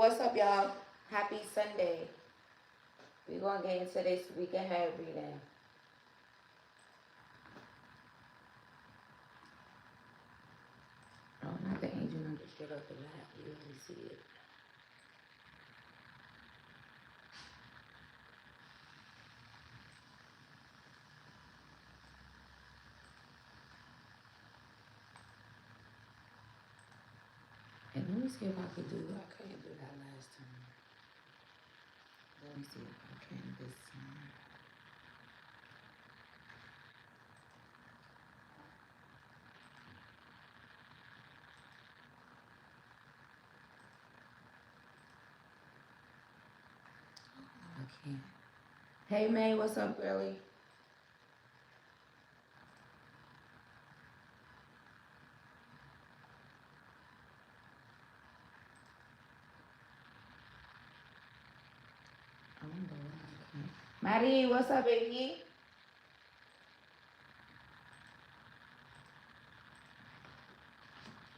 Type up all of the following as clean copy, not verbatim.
what's up, y'all? Happy Sunday. We're going to get into this week ahead reading. Oh, not the angel number straight up the lap. You really see it. And let me see if I could do it. I couldn't do that last time. Let me see if I can this time. I can't. Hey, May, what's up, girlie? I don't know why I can't. Maddie, what's up, baby?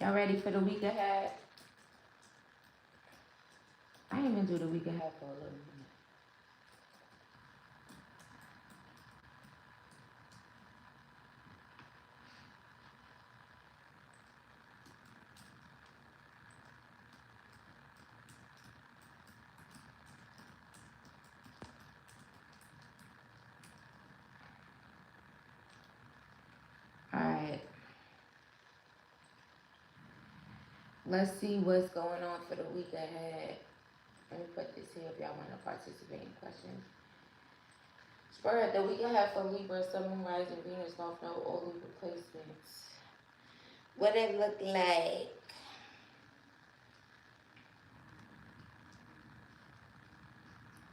Y'all ready for the week ahead? I didn't even do the week ahead for a little minute. All right. Let's see what's going on for the week ahead. Let me put this here if y'all want to participate in questions. Spirit, the week ahead for Libra, Sun, Moon, Rising, Venus, North Node, all Libra placements. What it look like?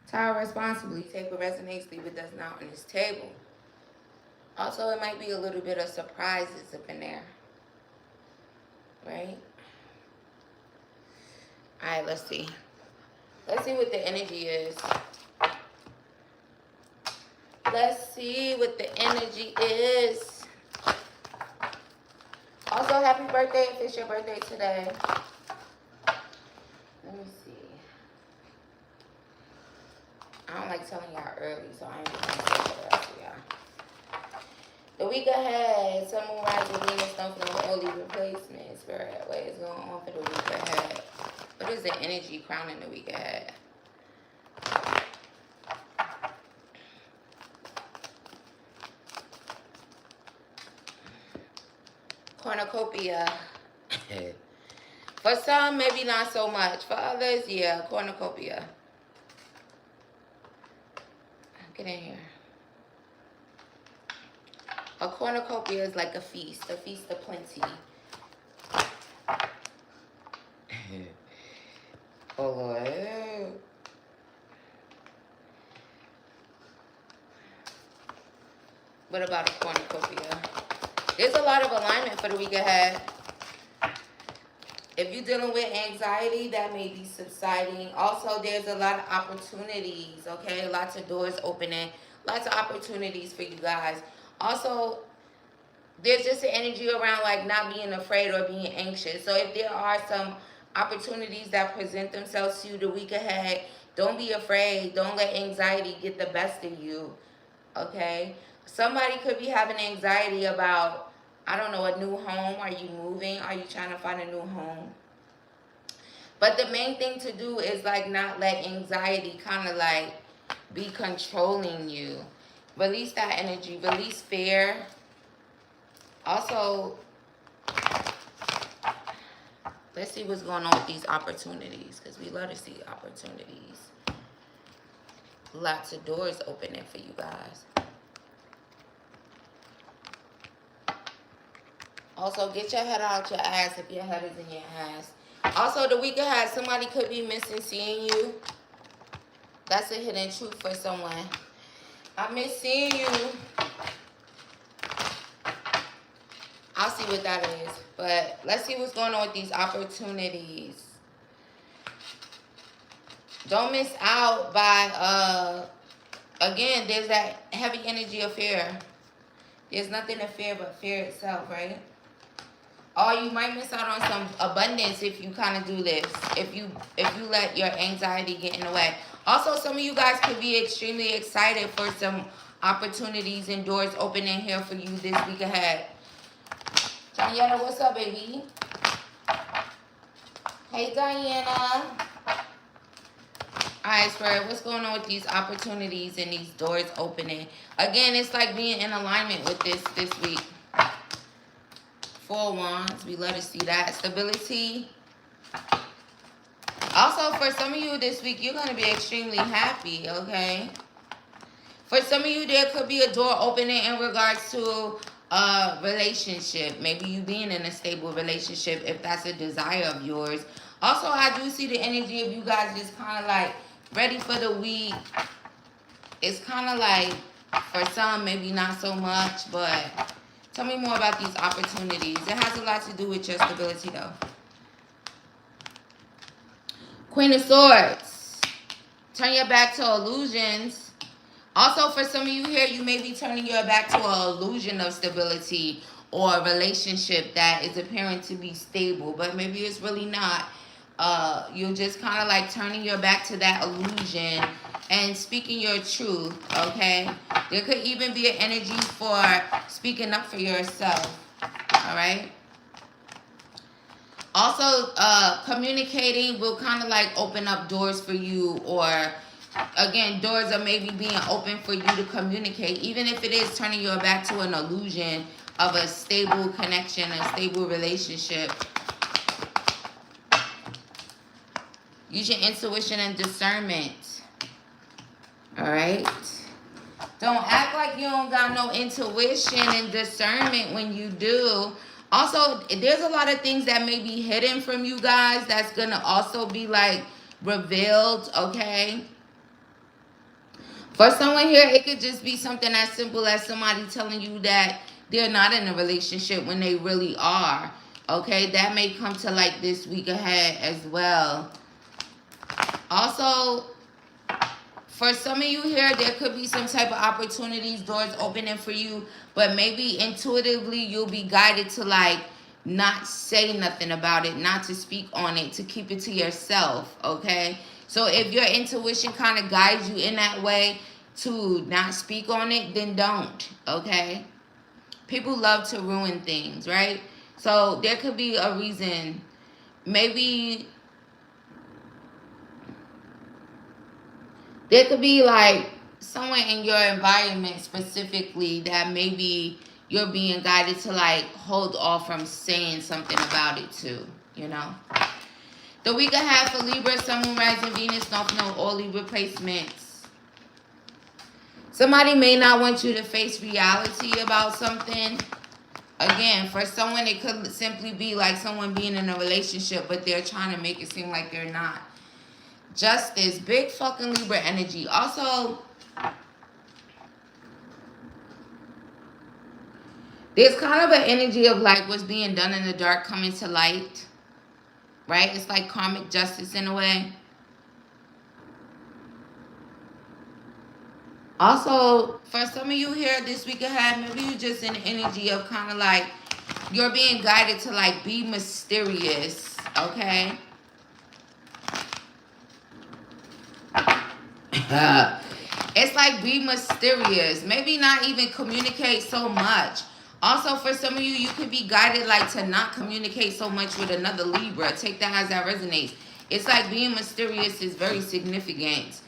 Tower responsibly. Take what resonates, leave what does not on this table. Also, it might be a little bit of surprises up in there. Right? Alright, let's see. Let's see what the energy is. Let's see what the energy is. Also, happy birthday if it's your birthday today. Let me see. I don't like telling y'all early, so I ain't gonna say for the rest of y'all. The week ahead, Sun, Moon, Rising, Venus, North Node, all these replacements. Spirit, what is going on for the week ahead? What is the energy crowning the week ahead? Cornucopia. For some, maybe not so much. For others, yeah, cornucopia. Get in here. A cornucopia is like a feast of plenty. Oh, Lord. What about a cornucopia? There's a lot of alignment for the week ahead. If you're dealing with anxiety, that may be subsiding. Also, there's a lot of opportunities, okay? Lots of doors opening. Lots of opportunities for you guys. Also, there's just an energy around like not being afraid or being anxious. So if there are some opportunities that present themselves to you the week ahead, don't be afraid. Don't let anxiety get the best of you, okay? Somebody could be having anxiety about, I don't know, a new home. Are you moving? Are you trying to find a new home? But the main thing to do is like not let anxiety kind of like be controlling you. Release that energy. Release fear. Also, let's see what's going on with these opportunities, because we love to see opportunities. Lots of doors opening for you guys. Also, get your head out your ass if your head is in your ass. Also, the week ahead, somebody could be missing seeing you. That's a hidden truth for someone. I miss seeing you. I'll see what that is. But let's see what's going on with these opportunities. Don't miss out by, again, there's that heavy energy of fear. There's nothing to fear but fear itself, right? Or you might miss out on some abundance if you kind of do this. If you let your anxiety get in the way. Also, some of you guys could be extremely excited for some opportunities and doors opening here for you this week ahead. Diana, what's up, baby? Hey, Diana. Alright, Spirit, what's going on with these opportunities and these doors opening? Again, it's like being in alignment with this week. 4 Wands, we love to see that. Stability. Also, for some of you this week, you're going to be extremely happy, okay? For some of you, there could be a door opening in regards to a relationship. Maybe you being in a stable relationship if that's a desire of yours. Also, I do see the energy of you guys just kind of like ready for the week. It's kind of like, for some, maybe not so much, but tell me more about these opportunities. It has a lot to do with your stability, though. Queen of Swords. Turn your back to illusions. Also, for some of you here, you may be turning your back to an illusion of stability or a relationship that is appearing to be stable, but maybe it's really not. You're just kind of like turning your back to that illusion and speaking your truth, okay? There could even be an energy for speaking up for yourself, all right? Also, communicating will kind of like open up doors for you, or again, doors are maybe being open for you to communicate, even if it is turning your back to an illusion of a stable connection, a stable relationship. Use your intuition and discernment. All right? Don't act like you don't got no intuition and discernment when you do. Also, there's a lot of things that may be hidden from you guys that's going to also be like revealed, okay? For someone here, it could just be something as simple as somebody telling you that they're not in a relationship when they really are, okay? That may come to light this week ahead as well. Also, for some of you here, there could be some type of opportunities, doors opening for you, but maybe intuitively you'll be guided to like not say nothing about it, not to speak on it, to keep it to yourself, okay? So if your intuition kind of guides you in that way to not speak on it, then don't, okay? People love to ruin things, right? So there could be a reason. Maybe there could be like someone in your environment specifically that maybe you're being guided to like hold off from saying something about it too, you know? The week ahead for Libra, Sun, Moon, Rising, Venus, North Node, all Libra placements. Somebody may not want you to face reality about something. Again, for someone, it could simply be like someone being in a relationship, but they're trying to make it seem like they're not. Justice, big fucking Libra energy. Also, there's kind of an energy of like what's being done in the dark coming to light. Right? It's like karmic justice in a way. Also, for some of you here this week ahead, maybe you're just in the energy of kind of like you're being guided to like be mysterious, okay? It's like be mysterious. Maybe not even communicate so much. Also, for some of you, you could be guided like to not communicate so much with another Libra. Take that as that resonates. It's like being mysterious is very significant.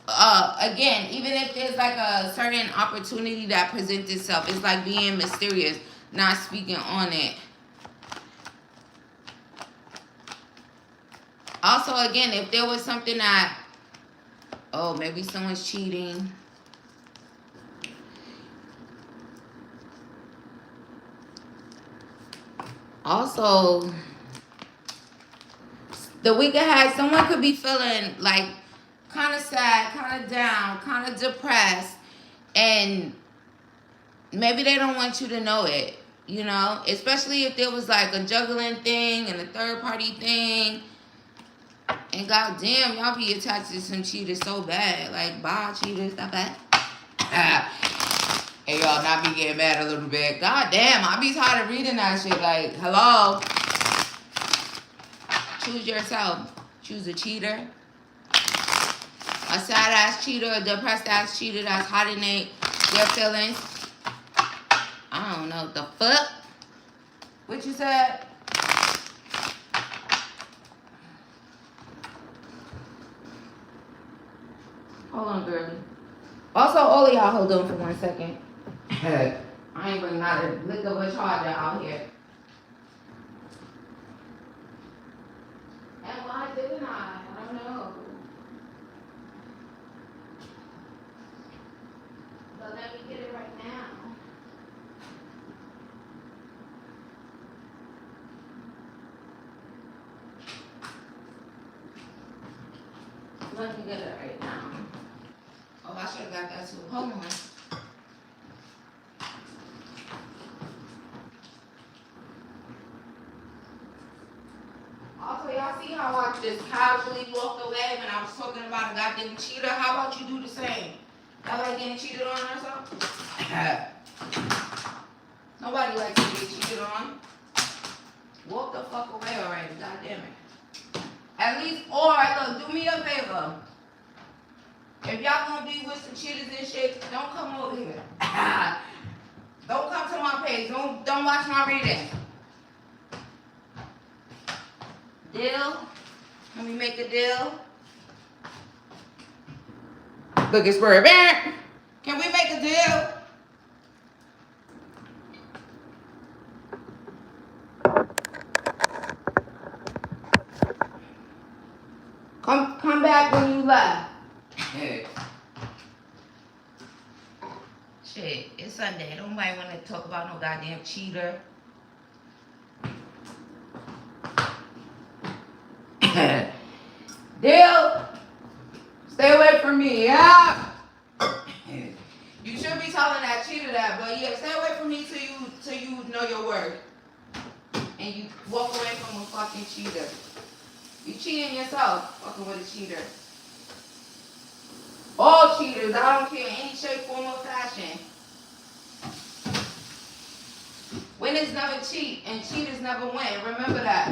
Again, even if there's like a certain opportunity that presents itself, it's like being mysterious, not speaking on it. Also, again, if there was something that, oh, maybe someone's cheating. Also, the week ahead, someone could be feeling like kind of sad, kind of down, kind of depressed, and maybe they don't want you to know it, you know? Especially if there was like a juggling thing and a third party thing. And goddamn, y'all be attached to some cheaters so bad. Like, bye, cheaters, stop that. Hey, y'all, not be getting mad a little bit. God damn, I be tired of reading that shit. Like, hello? Choose yourself. Choose a cheater. A sad-ass cheater, a depressed-ass cheater that's hiding their feelings. I don't know. The fuck? What you said? Hold on, girlie. Also, all of y'all hold on for 1 second. I ain't bringing out a lick of a charger out here. And why didn't I? I don't know. But let me get it right now. Let me get it right now. Oh, I should have got that too. Hold on. Also, y'all see how I just casually walked away when I was talking about a goddamn cheater? How about you do the same? Y'all like getting cheated on or something? Nobody likes to get cheated on. Walk the fuck away already, goddamn it. At least, or look, do me a favor. If y'all gonna be with some cheaters and shit, don't come over here. Don't come to my page. Don't watch my reading. Deal? Can we make a deal? Look, it's Spirit. Can we make a deal? Come back when you left. Shit, it's Sunday. Nobody want to talk about no goddamn cheater. Deal? Stay away from me, yeah? You should be telling that cheater that, but yeah, stay away from me till you know your worth. And you walk away from a fucking cheater. You cheating yourself, fucking with a cheater. All cheaters, I don't care, any shape, form, or fashion. Winners never cheat, and cheaters never win. Remember that.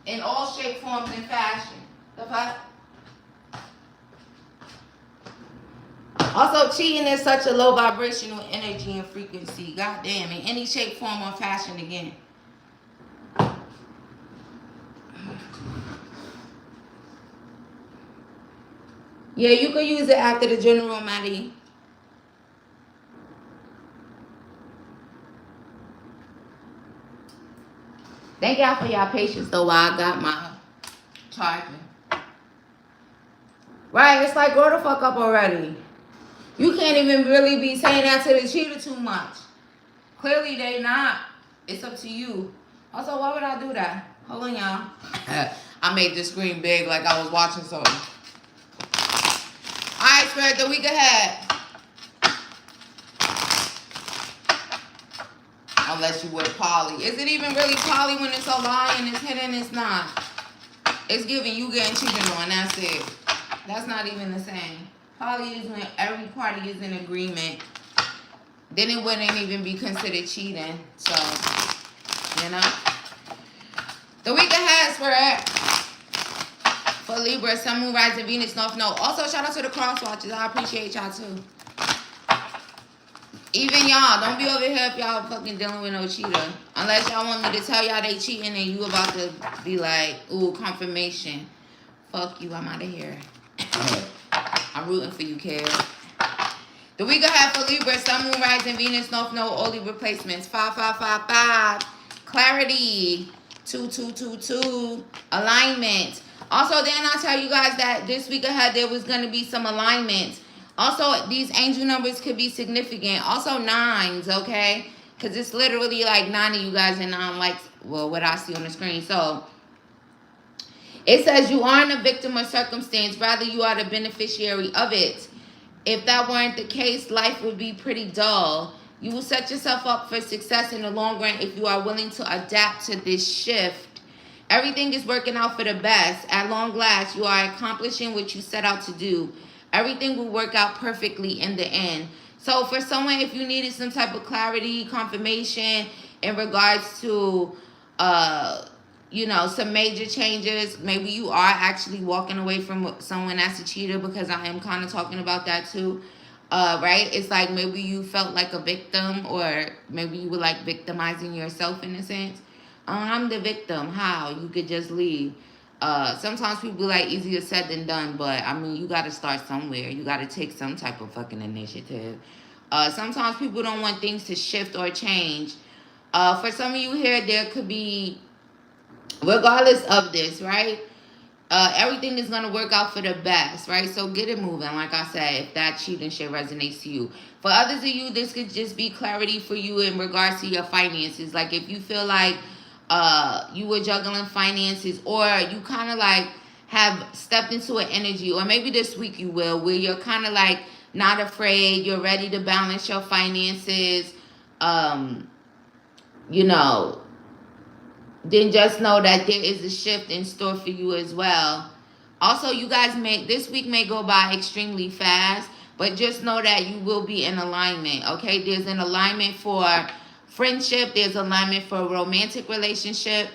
In all shape, forms, and fashion. The fuck? Also, cheating is such a low vibrational energy and frequency. God damn, in any shape, form, or fashion again. Yeah, you could use it after the general Maddie. Thank y'all for y'all patience though while I got my charger. Right, it's like grow the fuck up already. You can't even really be saying that to the cheater too much. Clearly they not. It's up to you. Also, why would I do that? Hold on, y'all. I made the screen big like I was watching something. Alright, Spirit, the week ahead. Unless you with poly. Is it even really poly when it's a lie and it's hidden? It's not. It's giving you getting cheated on. That's it. That's not even the same. Poly is when every party is in agreement. Then it wouldn't even be considered cheating. So, you know. The week ahead, Spirit. For Libra, Sun, Moon, Rising, Venus, North Node. Also, shout out to the cross watchers. I appreciate y'all too. Even y'all, don't be over here if y'all fucking dealing with no cheater. Unless y'all want me to tell y'all they cheating and you about to be like, ooh, confirmation. Fuck you, I'm out of here. I'm rooting for you, kid. The week ahead for Libra, Sun, Moon, Rising, Venus, North Node, all the replacements. 5555. Clarity. 2222. Alignment. Also, then I tell you guys that this week ahead there was going to be some alignment. Also, these angel numbers could be significant. Also, nines, okay? Because it's literally like 9 of you guys and 9 likes, well, what I see on the screen. So, it says you aren't a victim of circumstance. Rather, you are the beneficiary of it. If that weren't the case, life would be pretty dull. You will set yourself up for success in the long run if you are willing to adapt to this shift. Everything is working out for the best. At long last, you are accomplishing what you set out to do. Everything will work out perfectly in the end. So for someone, if you needed some type of clarity, confirmation in regards to, you know, some major changes, maybe you are actually walking away from someone that's a cheater, because I am kind of talking about that too. Right? It's like maybe you felt like a victim, or maybe you were like victimizing yourself in a sense. I'm the victim. How? You could just leave. Sometimes people like easier said than done, but I mean, you got to start somewhere. You got to take some type of fucking initiative. Sometimes people don't want things to shift or change. For some of you here, there could be, regardless of this, right? Everything is going to work out for the best, right? So get it moving, like I said, if that cheating shit resonates to you. For others of you, this could just be clarity for you in regards to your finances. Like if you feel like you were juggling finances, or you kind of like have stepped into an energy, or maybe this week you will, where you're kind of like not afraid, you're ready to balance your finances, you know, then just know that there is a shift in store for you as well. Also, you guys this week may go by extremely fast, but just know that you will be in alignment, okay? There's an alignment for friendship. There's alignment for a romantic relationship,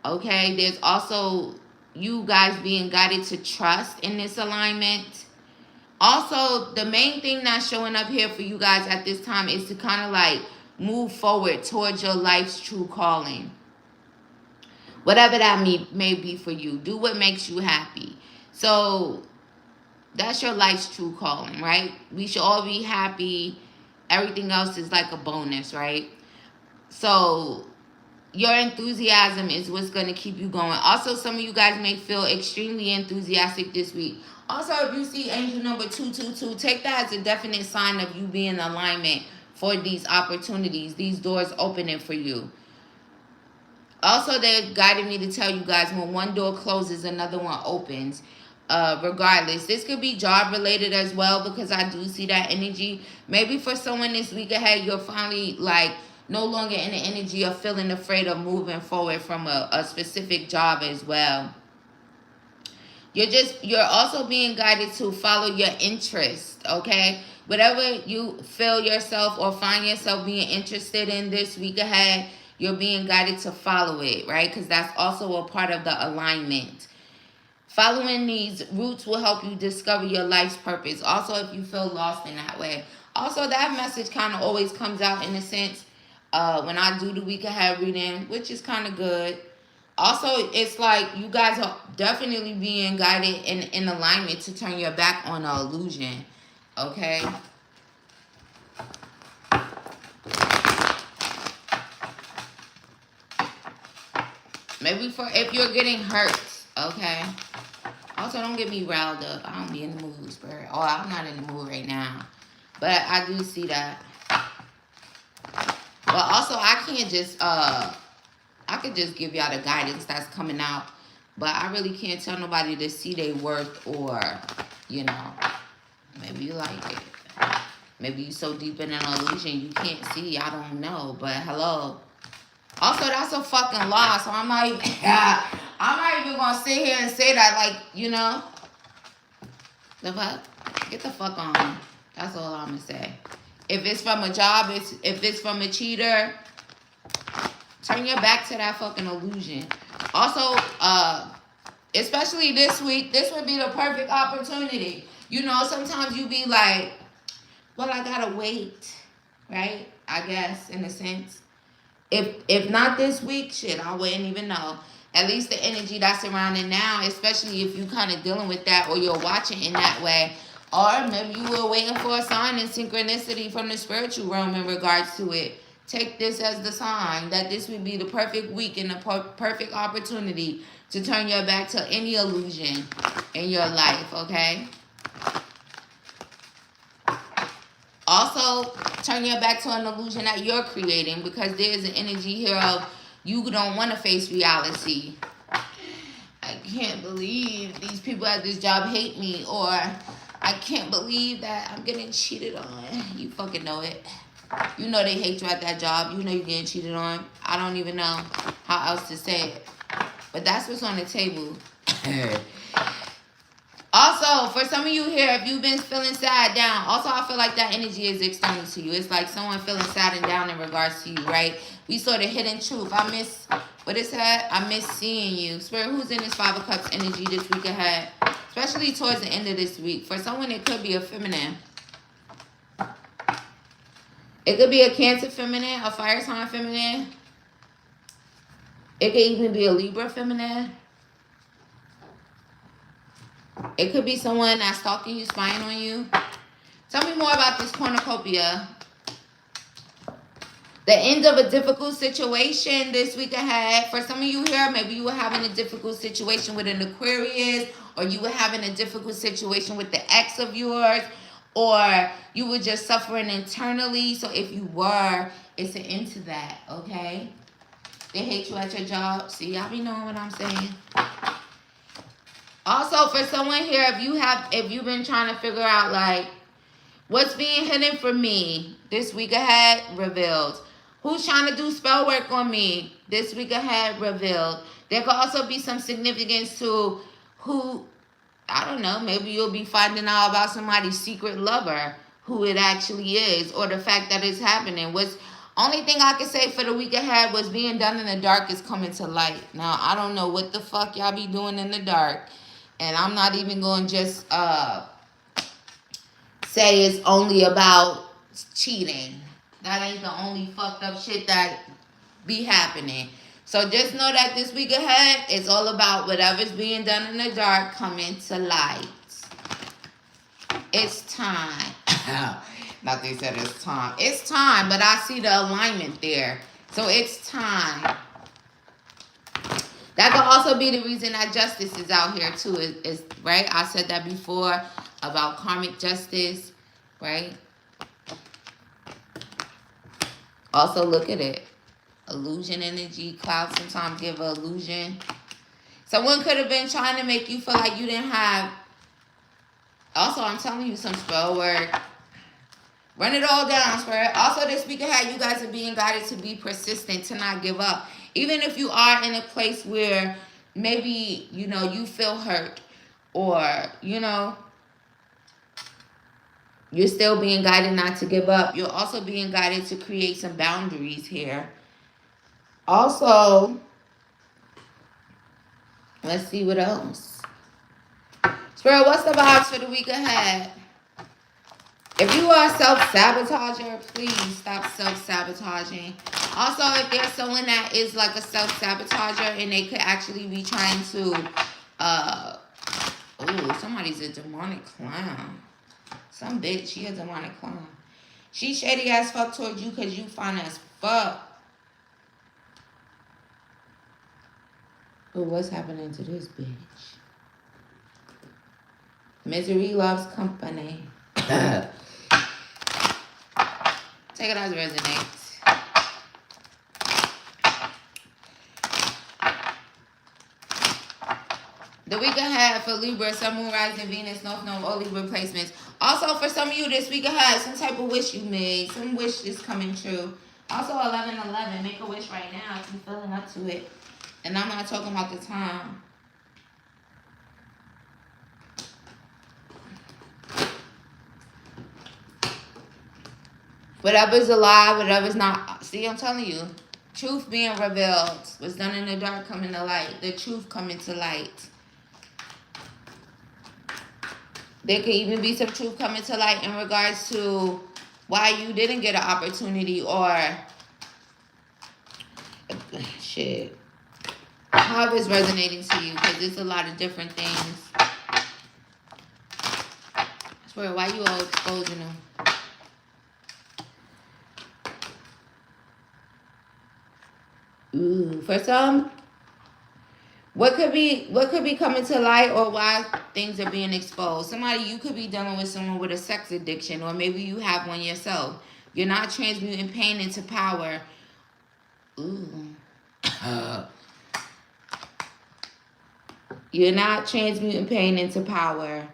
okay? There's also you guys being guided to trust in this alignment. Also, the main thing that's showing up here for you guys at this time is to kind of like move forward towards your life's true calling. Whatever that may be for you. Do what makes you happy. So that's your life's true calling, right? We should all be happy. Everything else is like a bonus, right? So your enthusiasm is what's going to keep you going. Also, some of you guys may feel extremely enthusiastic this week. Also, if you see angel number 222, take that as a definite sign of you being in alignment for these opportunities, these doors opening for you. Also, they're guiding me to tell you guys, when one door closes, another one opens. Regardless, this could be job related as well, because I do see that energy. Maybe for someone this week ahead, you're finally like no longer in the energy of feeling afraid of moving forward from a specific job as well. You're also being guided to follow your interest, okay? Whatever you feel yourself or find yourself being interested in this week ahead, you're being guided to follow it, right? Because that's also a part of the alignment. Following these routes will help you discover your life's purpose. Also, if you feel lost in that way. Also, that message kind of always comes out in a sense when I do the week ahead reading, which is kind of good. Also, it's like you guys are definitely being guided in alignment to turn your back on an illusion, okay? Maybe for if you're getting hurt, okay? Also, don't get me riled up. I don't be in the mood, spirit. Oh, I'm not in the mood right now. But I do see that. But also, I can't just, I could just give y'all the guidance that's coming out. But I really can't tell nobody to see their worth, or, you know, maybe you like it. Maybe you so deep in an illusion you can't see. I don't know. But hello. Also, that's a fucking lie. So I'm not even gonna sit here and say that, like, you know. The fuck? Get the fuck on. That's all I'm gonna say. If it's from a job, if it's from a cheater, turn your back to that fucking illusion. Also, especially this week, this would be the perfect opportunity. You know, sometimes you be like, well, I gotta wait, right? I guess, in a sense. If not this week, shit, I wouldn't even know. At least the energy that's surrounding now, especially if you kind of dealing with that, or you're watching in that way. Or maybe you were waiting for a sign and synchronicity from the spiritual realm in regards to it. Take this as the sign that this would be the perfect week and the perfect opportunity to turn your back to any illusion in your life, okay? Also, turn your back to an illusion that you're creating, because there's an energy here of you don't want to face reality. I can't believe these people at this job hate me, or I can't believe that I'm getting cheated on. You fucking know it. You know they hate you at that job. You know you're getting cheated on. I don't even know how else to say it. But that's what's on the table. Also, Also, for some of you here, if you've been feeling sad, down, also I feel like that energy is external to you. It's like someone feeling sad and down in regards to you, right? We saw the hidden truth. I miss, what is that? I miss seeing you. Spirit, who's in this Five of Cups energy this week ahead? Especially towards the end of this week. For someone, it could be a feminine. It could be a Cancer feminine, a fire sign feminine. It could even be a Libra feminine. It could be someone that's stalking you, spying on you. Tell me more about this cornucopia. The end of a difficult situation this week ahead. For some of you here, maybe you were having a difficult situation with an Aquarius, or you were having a difficult situation with the ex of yours, or you were just suffering internally. So if you were, it's an end to that, okay? They hate you at your job. See, y'all be knowing what I'm saying. Also, for someone here, if you've been trying to figure out, like, what's being hidden for me this week ahead, revealed. Who's trying to do spell work on me this week ahead, revealed. There could also be some significance to who, I don't know, maybe you'll be finding out about somebody's secret lover, who it actually is, or the fact that it's happening. Only thing I can say for the week ahead was being done in the dark is coming to light. Now, I don't know what the fuck y'all be doing in the dark. And I'm not even going to just say it's only about cheating. That ain't the only fucked up shit that be happening. So just know that this week ahead, it's all about whatever's being done in the dark coming to light. It's time. Not they said it's time. It's time, but I see the alignment there. So it's time. That could also be the reason that justice is out here too. Is right? I said that before about karmic justice, right? Also look at it. Illusion energy. Clouds sometimes give an illusion. Someone could have been trying to make you feel like you didn't have. Also, I'm telling you some spell work. Run it all down, Spirit. Also, this week ahead, you guys are being guided to be persistent, to not give up. Even if you are in a place where maybe, you know, you feel hurt, or, you know, you're still being guided not to give up. You're also being guided to create some boundaries here. Also, let's see what else. Spirit, what's the vibes for the week ahead? If you are a self-sabotager, please stop self-sabotaging. Also, if there's someone that is like a self-sabotager and they could actually be trying to, somebody's a demonic clown. Some bitch, she a demonic clown. She shady as fuck towards you because you fine as fuck. But what's happening to this bitch? Misery loves company. Take it as it resonates. The week ahead for Libra, Sun, Moon, Rising, Venus, North Node, all Libra placements. Also, for some of you this week ahead, some type of wish you made. Some wish is coming true. Also, 11/11. Make a wish right now if you're feeling up to it. And I'm not talking about the time. Whatever's alive, whatever's not. See, I'm telling you. Truth being revealed. What's done in the dark coming to light. The truth coming to light. There could even be some truth coming to light in regards to why you didn't get an opportunity, or shit. How it's resonating to you, because there's a lot of different things. I swear, why you all exposing them? Ooh, for some, what could be coming to light, or why things are being exposed? Somebody, you could be dealing with someone with a sex addiction, or maybe you have one yourself. You're not transmuting pain into power. Ooh. You're not transmuting pain into power.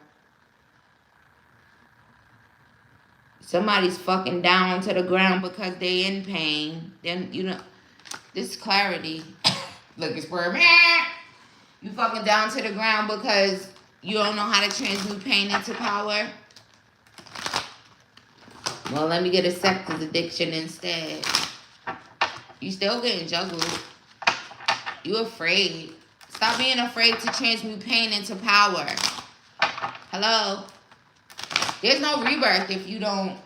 Somebody's fucking down to the ground because they in pain. Then, you know, this clarity. Look, it's for me. You fucking down to the ground because You don't know how to transmute pain into power? Well, let me get a sex addiction instead. You still getting juggled. You afraid. Stop being afraid to transmute pain into power. Hello? There's no rebirth if you don't.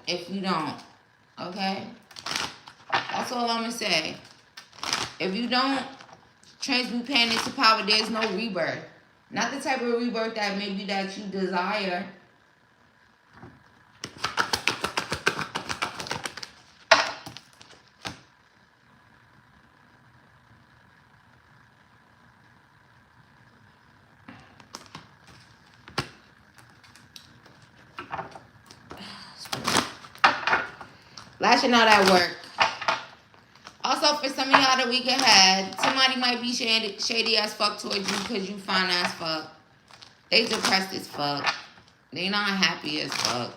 Okay? That's all I'm going to say. If you don't transmute pain into power, there's no rebirth. Not the type of rebirth that maybe that you desire. Lashing out at work. Also, for some of y'all the week ahead, somebody might be shady as fuck towards you because you fine as fuck. They depressed as fuck. They not happy as fuck.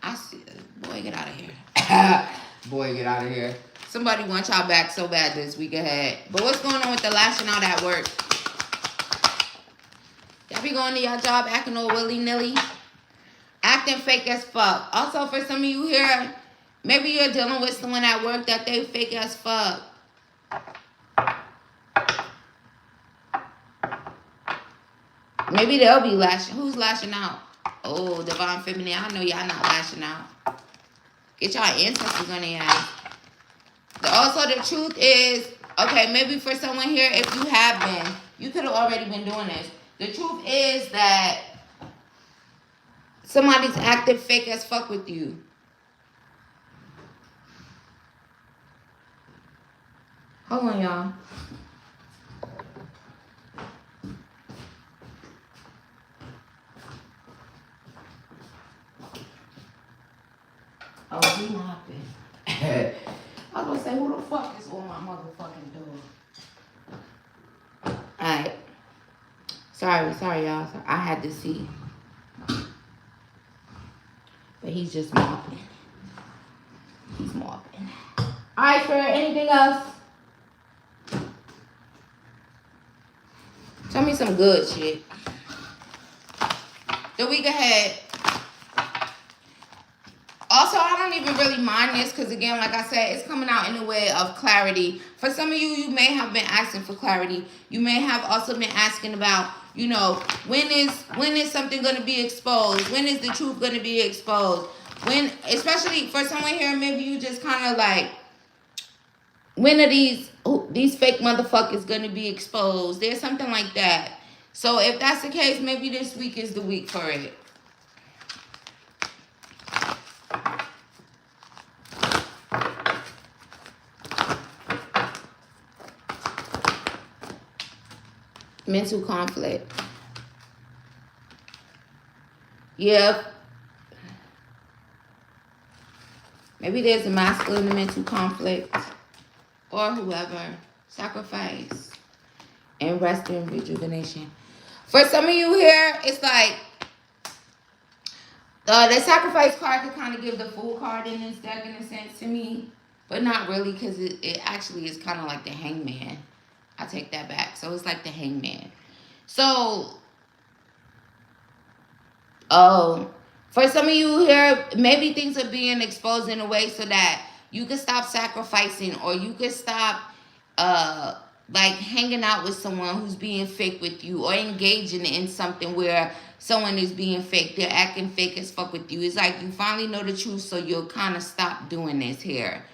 I see. Boy, get out of here. Boy, get out of here. Somebody wants y'all back so bad this week ahead. But what's going on with the lashing out at work? Y'all be going to y'all job acting all willy-nilly. Acting fake as fuck. Also, for some of you here, maybe you're dealing with someone at work that they fake as fuck. Maybe they'll be lashing. Who's lashing out? Oh, divine feminine. I know y'all not lashing out. Get y'all ancestors on the ass. Also, the truth is, okay, maybe for someone here, if you have been, you could have already been doing this. The truth is that somebody's acting fake as fuck with you. Hold on, y'all. Oh, he mopping. I was gonna say, who the fuck is on my motherfucking door? Alright. Sorry, y'all. I had to see. But he's just mopping. He's mopping. Alright, sir. Anything else? Tell me some good shit. The week ahead. Also, I don't even really mind this because, again, like I said, it's coming out in a way of clarity. For some of you, you may have been asking for clarity. You may have also been asking about, you know, when is something going to be exposed? When is the truth going to be exposed? When, especially for someone here, maybe you just kind of like, when are these fake motherfuckers going to be exposed? There's something like that. So if that's the case, maybe this week is the week for it. Mental conflict. Yep. Maybe there's a masculine and mental conflict. Or whoever. Sacrifice. And rest and rejuvenation. For some of you here, it's like the sacrifice card could kind of give the Fool card in this deck in a sense to me. But not really, because it actually is kind of like the Hangman. I take that back. So it's like the Hangman. So, for some of you here, maybe things are being exposed in a way so that you can stop sacrificing, or you can stop, like, hanging out with someone who's being fake with you, or engaging in something where someone is being fake. They're acting fake as fuck with you. It's like you finally know the truth, so you'll kind of stop doing this here.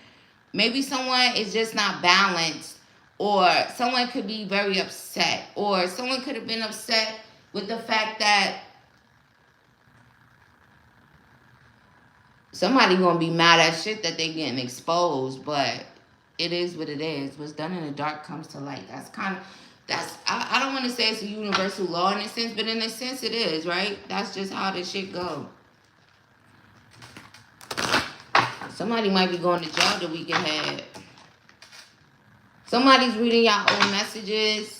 Maybe someone is just not balanced. Or someone could be very upset. Or someone could have been upset with the fact that somebody gonna be mad at shit that they getting exposed. But it is what it is. What's done in the dark comes to light. I don't want to say it's a universal law in a sense, but in a sense it is, right? That's just how this shit go. Somebody might be going to jail the week ahead. Somebody's reading y'all old messages.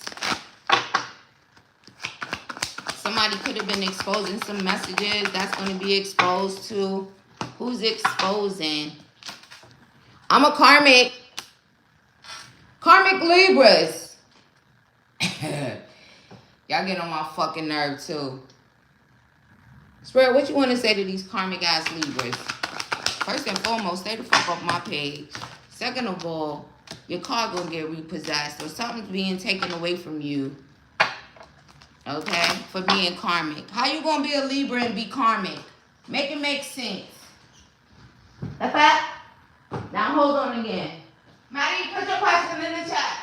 Somebody could have been exposing some messages. That's going to be exposed to. Who's exposing? I'm a karmic. Karmic Libras. Y'all get on my fucking nerve too. Spirit, what you want to say to these karmic ass Libras? First and foremost, stay the fuck off my page. Second of all, your car gonna get repossessed or something's being taken away from you. Okay? For being karmic. How you gonna be a Libra and be karmic? Make it make sense. That's that. Now hold on again. Maddie, put your question in the chat.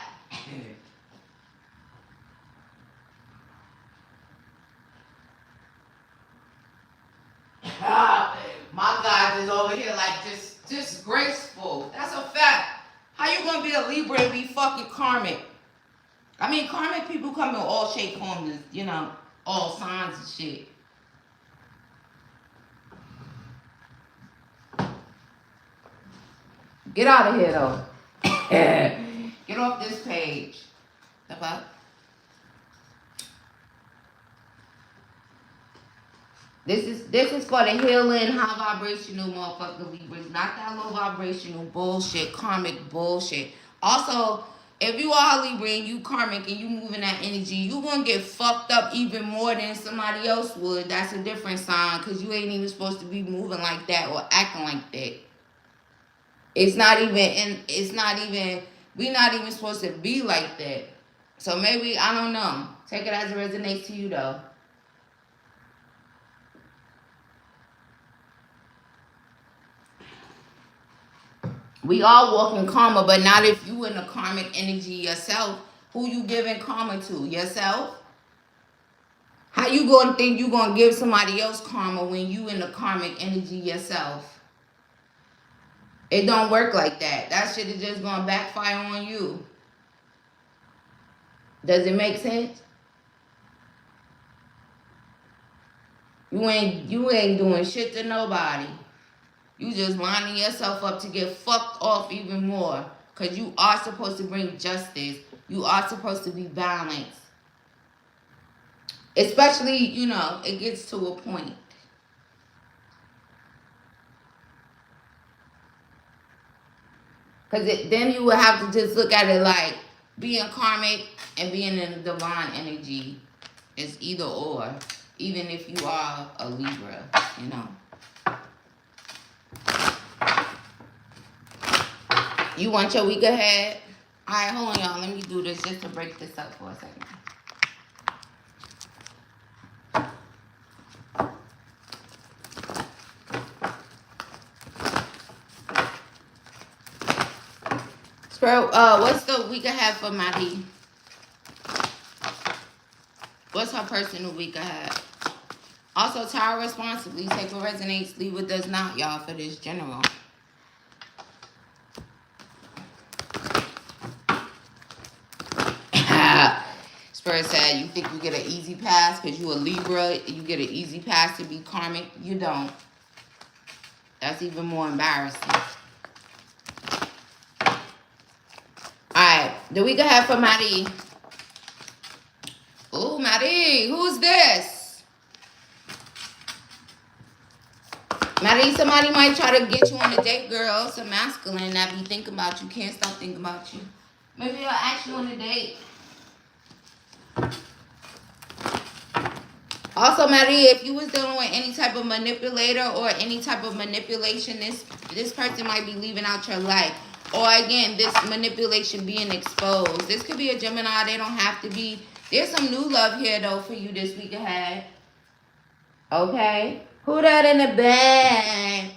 My God is over here like just graceful. That's a fact. How you gonna be a Libra and be fucking karmic? I mean, karmic people come in all shape, forms, you know, all signs and shit. Get out of here, though. Get off this page. The fuck? This is for the healing, high vibrational motherfucking Libras, not that low vibrational bullshit, karmic bullshit. Also, if you are a Libra and you karmic and you moving that energy, you gonna get fucked up even more than somebody else would. That's a different sign, because you ain't even supposed to be moving like that or acting like that. We're not even supposed to be like that. So maybe, I don't know. Take it as it resonates to you though. We all walk in karma, but not if you in the karmic energy yourself. Who you giving karma to? Yourself? How you gonna think you gonna give somebody else karma when you in the karmic energy yourself? It don't work like that. That shit is just gonna backfire on you. Does it make sense? You ain't doing shit to nobody. You just lining yourself up to get fucked off even more. Because you are supposed to bring justice. You are supposed to be balanced. Especially, you know, it gets to a point. Because then you would have to just look at it like being karmic and being in the divine energy is either or. Even if you are a Libra, you know. You want your week ahead? Alright, hold on, y'all. Let me do this just to break this up for a second. Spirit, what's the week ahead for Maddie? What's her personal week ahead? Also, tarot responsibly. Take what resonates, leave what does not, y'all, for this general. Spirit said, you think you get an easy pass because you a Libra, you get an easy pass to be karmic? You don't. That's even more embarrassing. Alright, the week ahead for Maddie. Oh, Maddie, who's this? Maddie, somebody might try to get you on a date, girl. Some masculine that be thinking about you, can't stop thinking about you. Maybe they'll ask you on a date. Also, Maddie, if you was dealing with any type of manipulator or any type of manipulation, this person might be leaving out your life. Or again, this manipulation being exposed. This could be a Gemini. They don't have to be. There's some new love here, though, for you this week ahead. Okay? Who that in the bag?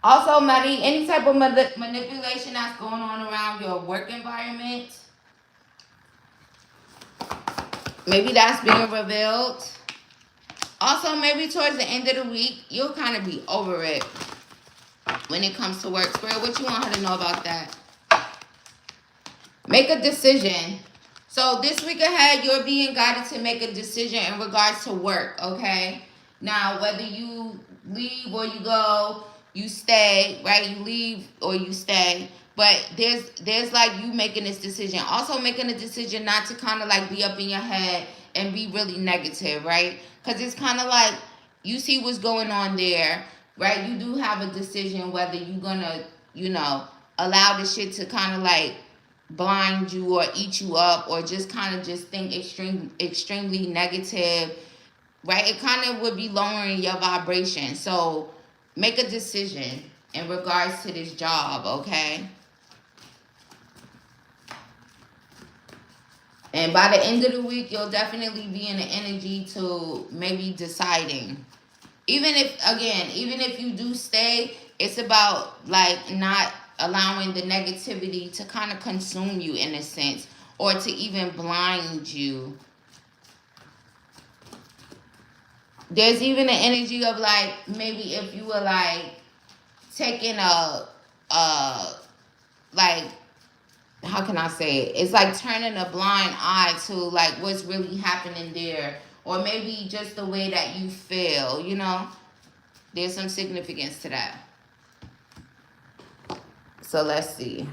Also, Maddie, any type of manipulation that's going on around your work environment. Maybe that's being revealed. Also, maybe towards the end of the week, you'll kind of be over it when it comes to work. Spirit, what you want her to know about that? Make a decision. So this week ahead, you're being guided to make a decision in regards to work, okay? Now, whether you leave or you go, you stay, right? You leave or you stay. But there's like you making this decision. Also making a decision not to kind of like be up in your head and be really negative, right? Because it's kind of like you see what's going on there, right? You do have a decision whether you're going to, you know, allow the shit to kind of like blind you or eat you up, or just kind of just think extremely negative, right? It kind of would be lowering your vibration. So make a decision in regards to this job, okay? And by the end of the week, you'll definitely be in the energy to maybe deciding. Even if you do stay, it's about like not allowing the negativity to kind of consume you in a sense, or to even blind you. There's even an energy of like, maybe if you were like taking like, how can I say it? It's like turning a blind eye to like what's really happening there, or maybe just the way that you feel, you know? There's some significance to that. So let's see.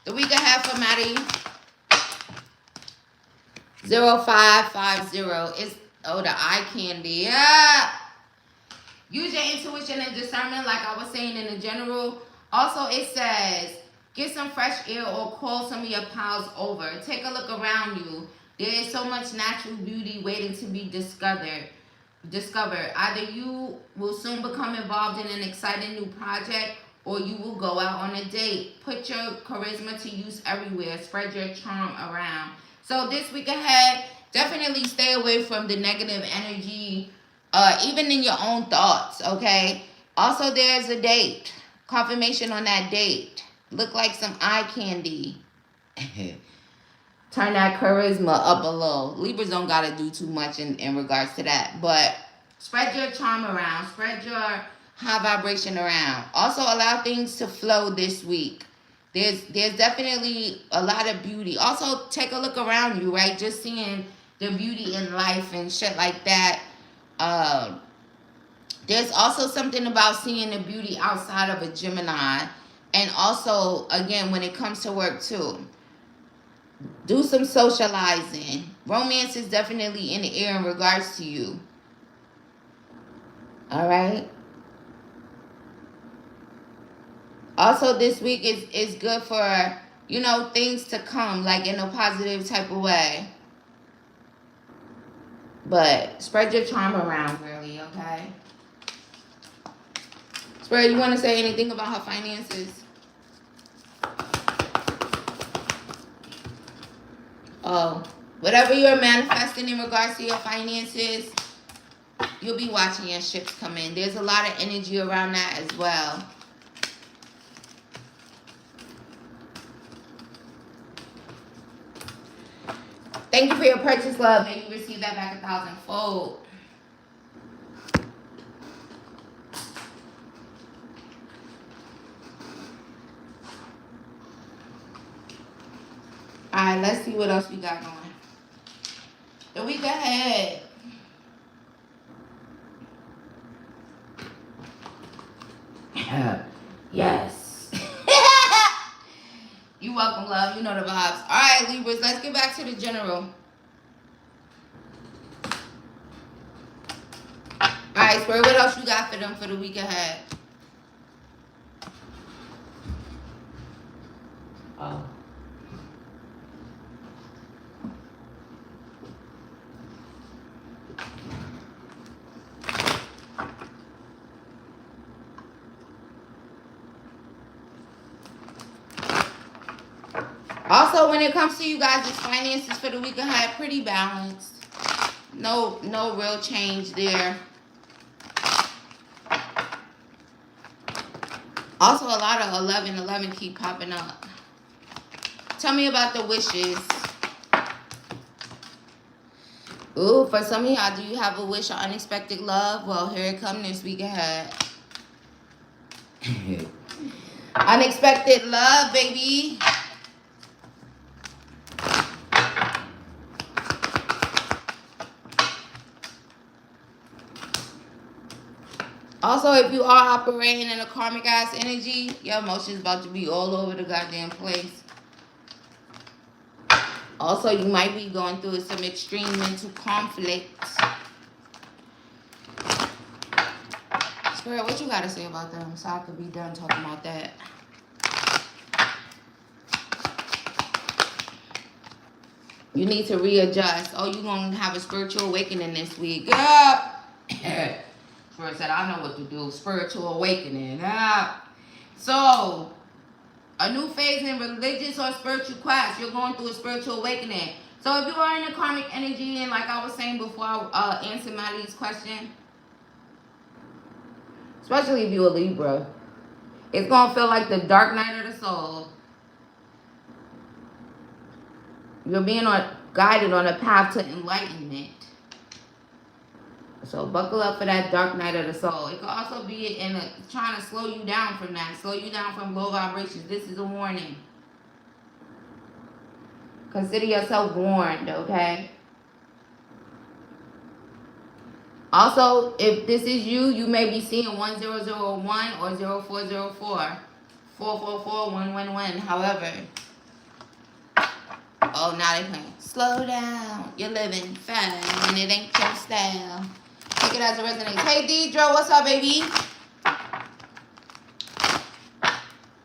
The week ahead for Maddie. 0550 is, oh, the eye candy. Yeah. Use your intuition and discernment, like I was saying in the general. Also, it says, get some fresh air or call some of your pals over. Take a look around you. There is so much natural beauty waiting to be discovered. Either you will soon become involved in an exciting new project, or you will go out on a date. Put your charisma to use everywhere. Spread your charm around. So this week ahead, definitely stay away from the negative energy, even in your own thoughts, okay? Also, there's a date. Confirmation on that date. Look like some eye candy. Turn that charisma up a little. Libras don't got to do too much in regards to that. But spread your charm around. Spread your high vibration around. Also, allow things to flow this week. There's definitely a lot of beauty. Also, take a look around you, right? Just seeing the beauty in life and shit like that. There's also something about seeing the beauty outside of a Gemini. And also, again, when it comes to work too, do some socializing. Romance is definitely in the air in regards to you. All right. Also, this week is good for, you know, things to come, like in a positive type of way. But spread your charm around, really, okay? Spread, you want to say anything about her finances? Oh, whatever you're manifesting in regards to your finances, you'll be watching your ships come in. There's a lot of energy around that as well. Thank you for your purchase, love. May you receive that back 1,000-fold. Alright, let's see what else we got going. The week ahead. Yes. You're welcome, love. You know the vibes. Alright, Libras, let's get back to the general. Alright, Spirit, what else you got for them for the week ahead? Oh. Also, when it comes to you guys' finances for the week ahead, pretty balanced. No real change there. Also, a lot of 11 keep popping up. Tell me about the wishes. Ooh, for some of y'all, do you have a wish or unexpected love? Well, here it comes this week ahead. Unexpected love, baby. Also, if you are operating in a karmic ass energy, your emotions about to be all over the goddamn place. Oh, Also, you might be going through some extreme mental conflict. Spirit, what you got to say about them so I could be done talking about that? You need to readjust. Oh, you're going to have a spiritual awakening this week. Yeah. Spirit said, I know what to do. Spiritual awakening. So, a new phase in religious or spiritual quest. You're going through a spiritual awakening. So, if you are in the karmic energy, and like I was saying before I answered Maddie's question, especially if you're a Libra, it's going to feel like the dark night of the soul. You're being guided on a path to enlightenment. So buckle up for that dark night of the soul. It could also be trying to slow you down from that. Slow you down from low vibrations. This is a warning. Consider yourself warned, okay? Also, if this is you, you may be seeing 1001 or 0404, 444, 111, however. Oh, now they playing. Slow down. You're living fast and it ain't your style. Take it as a resonance. Hey, Deidre, what's up, baby?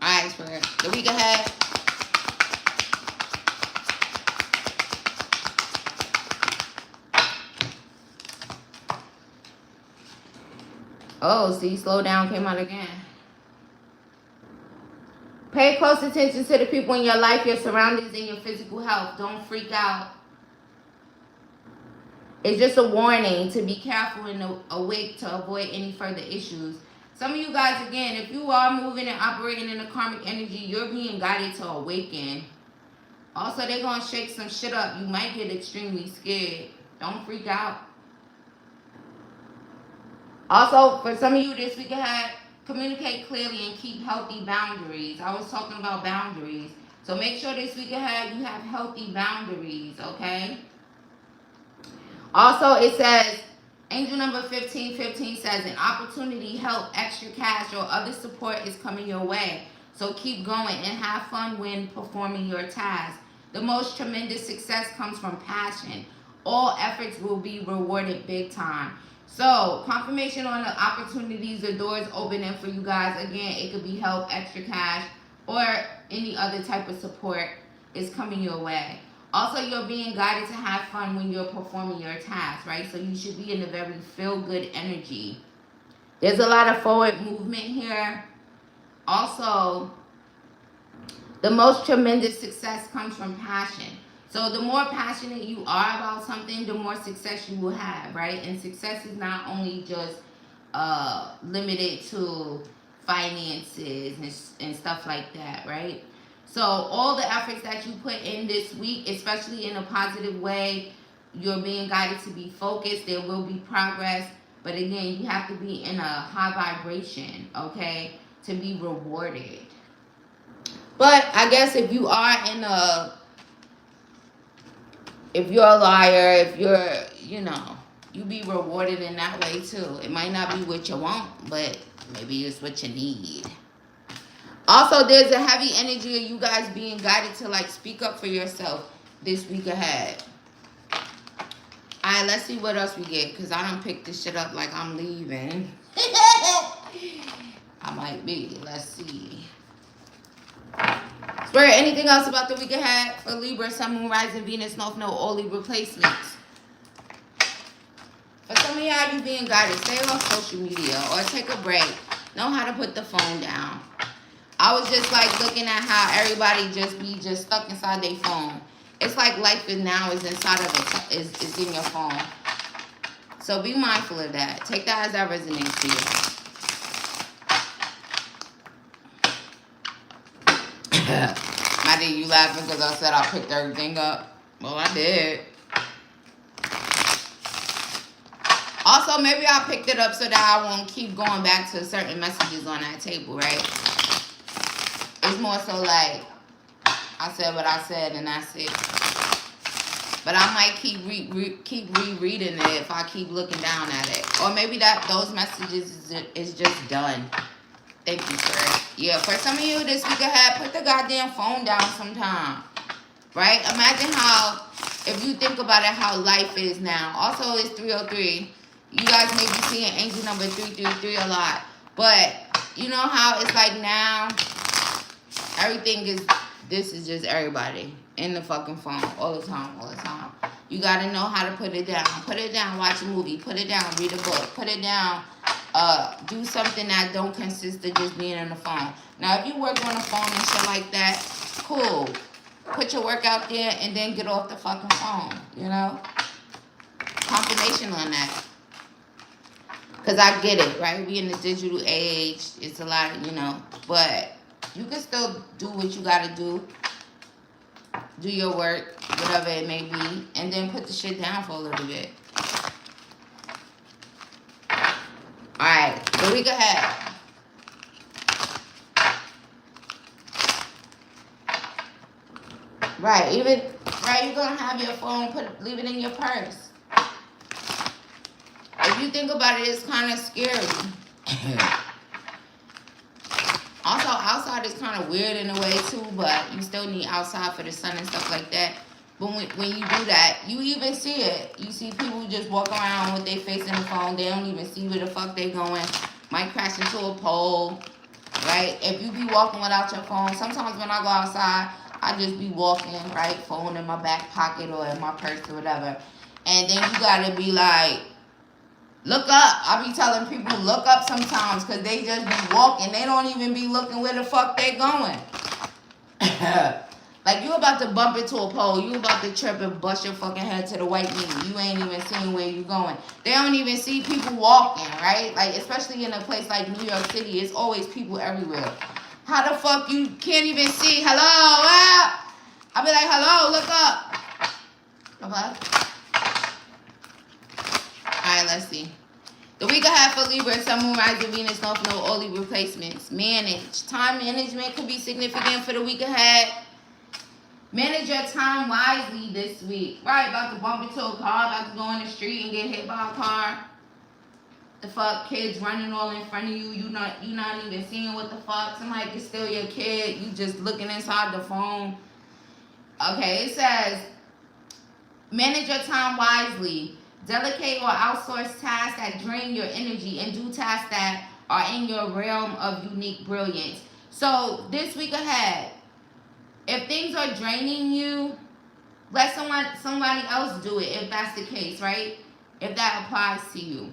Alright, Spirit. The week ahead. Oh, see, slow down came out again. Pay close attention to the people in your life, your surroundings, and your physical health. Don't freak out. It's just a warning to be careful and awake to avoid any further issues. Some of you guys, again, if you are moving and operating in the karmic energy, you're being guided to awaken. Also, they're going to shake some shit up. You might get extremely scared. Don't freak out. Also, for some of you this week ahead, communicate clearly and keep healthy boundaries. I was talking about boundaries. So make sure this week ahead you have healthy boundaries, okay? Also, it says, angel number 1515 says, an opportunity, help, extra cash, or other support is coming your way. So keep going and have fun when performing your task. The most tremendous success comes from passion. All efforts will be rewarded big time. So, confirmation on the opportunities, the doors opening for you guys. Again, it could be help, extra cash, or any other type of support is coming your way. Also, you're being guided to have fun when you're performing your task, right? So you should be in a very feel-good energy. There's a lot of forward movement here. Also, the most tremendous success comes from passion. So the more passionate you are about something, the more success you will have, right? And success is not only just limited to finances and stuff like that, right? So all the efforts that you put in this week, especially in a positive way, you're being guided to be focused. There will be progress. But again, you have to be in a high vibration, okay, to be rewarded. But I guess if you are if you're a liar, if you're, you be rewarded in that way too. It might not be what you want, but maybe it's what you need. Also, there's a heavy energy of you guys being guided to speak up for yourself this week ahead. Alright, let's see what else we get, because I done picked this shit up like I'm leaving. I might be. Let's see. Spirit, anything else about the week ahead for Libra, Sun, Moon, Rising, Venus, North Node, all Libra placements? For some of y'all, you being guided, stay off social media or take a break. Know how to put the phone down. I was just looking at how everybody just stuck inside their phone. It's like life is now is inside of it, is in your phone. So be mindful of that. Take that as that resonates to you. Maddie, you laughing because I said I picked everything up? Well, I did. Also, maybe I picked it up so that I won't keep going back to certain messages on that table, right? It's more so I said what I said and that's it. But I might keep rereading it if I keep looking down at it. Or maybe those messages is just done. Thank you, sir. Yeah, for some of you this week ahead, put the goddamn phone down sometime. right? Imagine how, if you think about it, how life is now. Also, it's 303. You guys may be seeing angel number 333 a lot. But you know how it's like now, everything is, this is just everybody in the fucking phone all the time, all the time. You gotta know how to put it down. Put it down, watch a movie. Put it down, read a book. Put it down, do something that don't consist of just being on the phone. Now, if you work on the phone and shit like that, cool. Put your work out there and then get off the fucking phone, you know? Confirmation on that. Because I get it, right? We in the digital age. It's a lot of, you know. But you can still do what you got to do. Do your work, whatever it may be. And then put the shit down for a little bit. Alright, the week ahead. Right, you're going to have your phone, leave it in your purse. If you think about it, it's kind of scary. Also, outside is kind of weird in a way too, but you still need outside for the sun and stuff like that. But when you do that, you even see it. You see people just walk around with their face in the phone. They don't even see where the fuck they going. Might crash into a pole, right? If you be walking without your phone, sometimes when I go outside, I just be walking, right? Phone in my back pocket or in my purse or whatever. And then you gotta be like, look up. I be telling people, look up sometimes, because they just be walking. They don't even be looking where the fuck they going. Like, you about to bump into a pole. You about to trip and bust your fucking head to the white meat. You ain't even seeing where you going. They don't even see people walking, right? Like, especially in a place like New York City, it's always people everywhere. How the fuck you can't even see? Hello? I'll be like, hello, look up. Okay. Alright, let's see. The week ahead for Libra, Sun, Moon, Rising, Venus, North Node, all Libra placements. Manage. Time management could be significant for the week ahead. Manage your time wisely this week. Right, about to bump into a car, about to go in the street and get hit by a car. The fuck, kids running all in front of you. You not even seeing what the fuck. Somebody can steal your kid. You just looking inside the phone. Okay, it says, manage your time wisely. Delegate or outsource tasks that drain your energy and do tasks that are in your realm of unique brilliance. So this week ahead, if things are draining you, let somebody else do it if that's the case, right? If that applies to you.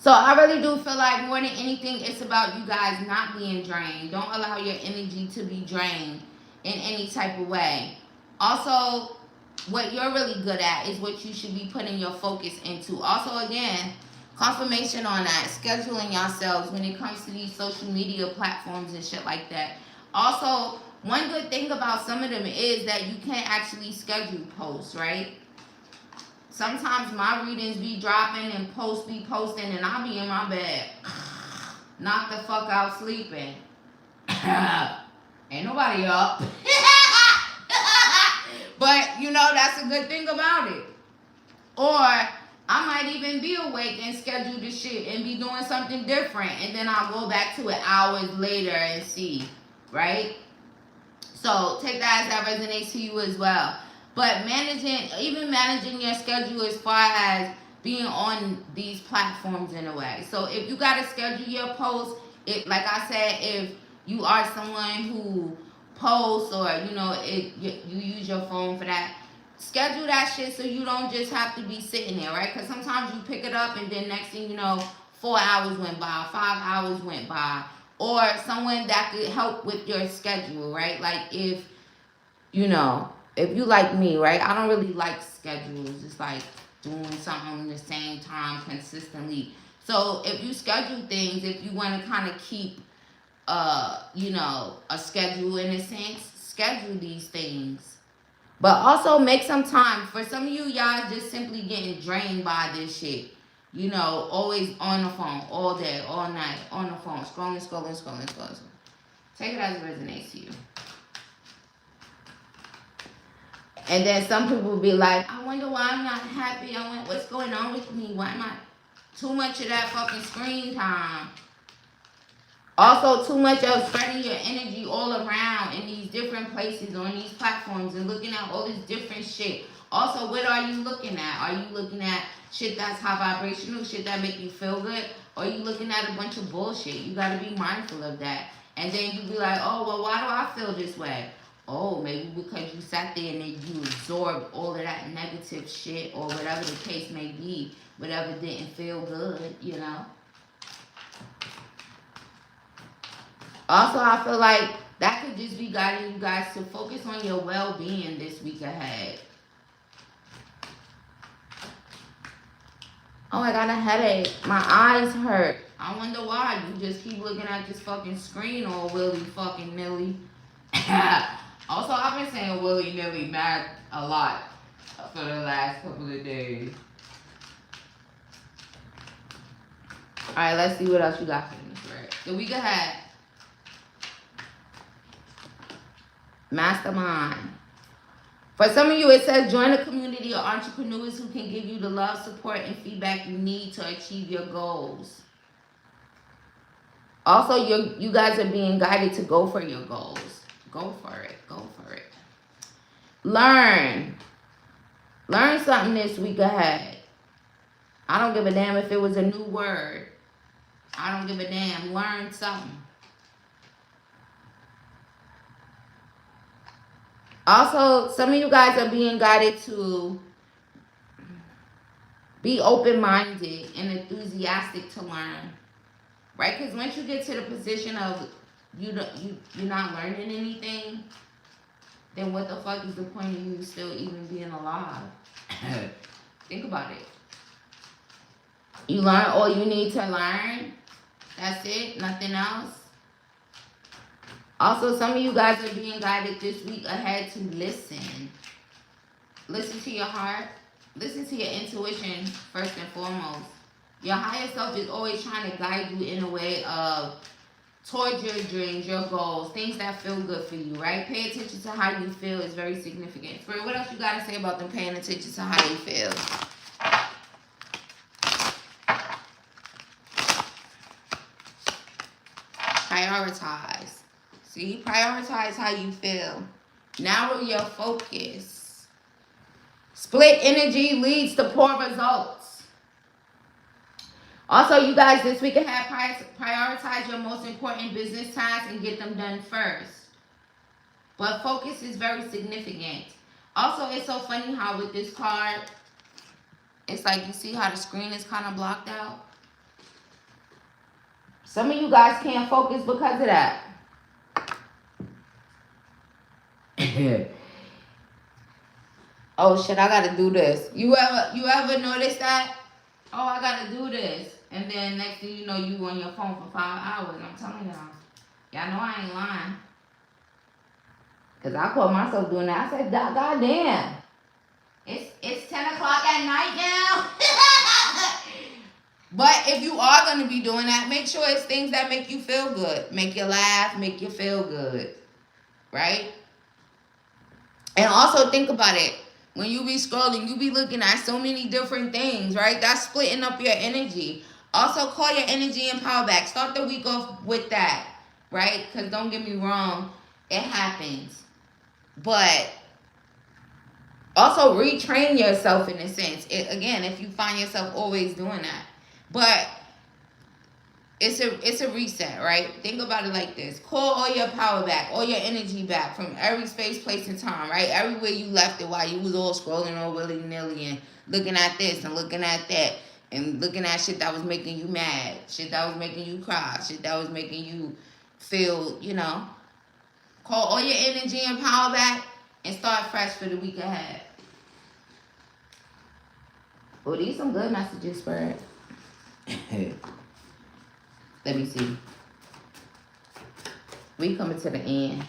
So I really do feel like more than anything, it's about you guys not being drained. Don't allow your energy to be drained in any type of way. Also, what you're really good at is what you should be putting your focus into. Also, again, confirmation on that. Scheduling yourselves when it comes to these social media platforms and shit like that. Also, one good thing about some of them is that you can't actually schedule posts, right? Sometimes my readings be dropping and posts be posting and I'll be in my bed. Knock the fuck out sleeping. Ain't nobody up. But, you know, that's a good thing about it. Or I might even be awake and schedule the shit and be doing something different. And then I'll go back to it hours later and see, right? So take that as that resonates to you as well. But even managing your schedule as far as being on these platforms in a way. So if you got to schedule your posts, like I said, if you are someone who posts or, you know, you use your phone for that, schedule that shit so you don't just have to be sitting there, right? Because sometimes you pick it up and then next thing you know, 4 hours went by, 5 hours went by. Or someone that could help with your schedule, right? Like if, you know, if you like me, right? I don't really like schedules. It's like doing something at the same time consistently. So if you schedule things, if you want to kind of keep, you know, a schedule in a sense, schedule these things. But also make some time. For some of you, y'all just simply getting drained by this shit. You know, always on the phone, all day, all night, on the phone, scrolling. Take it as it resonates to you. And then some people will be like, I wonder why I'm not happy. What's going on with me? Why am I too much of that fucking screen time? Also, too much of spreading your energy all around in these different places on these platforms and looking at all this different shit. Also, what are you looking at? Are you looking at shit that's high vibrational, shit that make you feel good? Or are you looking at a bunch of bullshit? You gotta be mindful of that. And then you be like, oh, well, why do I feel this way? Oh, maybe because you sat there and then you absorbed all of that negative shit or whatever the case may be. Whatever didn't feel good, you know? Also, I feel like that could just be guiding you guys to focus on your well-being this week ahead. Oh, I got a headache. My eyes hurt. I wonder why. You just keep looking at this fucking screen all willy fucking nilly. Also, I've been saying willy nilly mad a lot for the last couple of days. Alright, let's see what else you got for me. Right. The week ahead. Mastermind. For some of you, it says join a community of entrepreneurs who can give you the love, support, and feedback you need to achieve your goals. Also, you guys are being guided to go for your goals. Go for it. Go for it. Learn. Learn something this week ahead. I don't give a damn if it was a new word. I don't give a damn. Learn something. Also, some of you guys are being guided to be open-minded and enthusiastic to learn. Right? Because once you get to the position of you're not learning anything, then what the fuck is the point of you still even being alive? Think about it. You learn all you need to learn. That's it. Nothing else. Also, some of you guys are being guided this week ahead to listen. Listen to your heart. Listen to your intuition first and foremost. Your higher self is always trying to guide you in a way of towards your dreams, your goals, things that feel good for you, right? Pay attention to how you feel is very significant. Spirit, what else you got to say about them paying attention to how they feel? Prioritize. See, prioritize how you feel. Narrow your focus. Split energy leads to poor results. Also, you guys, this week ahead, prioritize your most important business tasks and get them done first. But focus is very significant. Also, it's so funny how with this card, it's like you see how the screen is kind of blocked out. Some of you guys can't focus because of that. Oh shit, I gotta do this. You ever notice that? Oh, I gotta do this. And then next thing you know, you on your phone for 5 hours. I'm telling y'all. Y'all know I ain't lying. Because I caught myself doing that. I said, God damn. It's 10 o'clock at night now. But if you are going to be doing that, make sure it's things that make you feel good. Make you laugh, make you feel good. Right? And also think about it. When you be scrolling, you be looking at so many different things, right? That's splitting up your energy. Also, call your energy and power back. Start the week off with that, right? Because don't get me wrong, it happens. But also retrain yourself in a sense. Again, if you find yourself always doing that. But it's a reset, right? Think about it like this. Call all your power back, all your energy back from every space, place, and time, right? Everywhere you left it while you was all scrolling all willy-nilly and looking at this and looking at that and looking at shit that was making you mad, shit that was making you cry, shit that was making you feel, you know. Call all your energy and power back and start fresh for the week ahead. Oh, these some good messages, Spirit. Let me see. We coming to the end.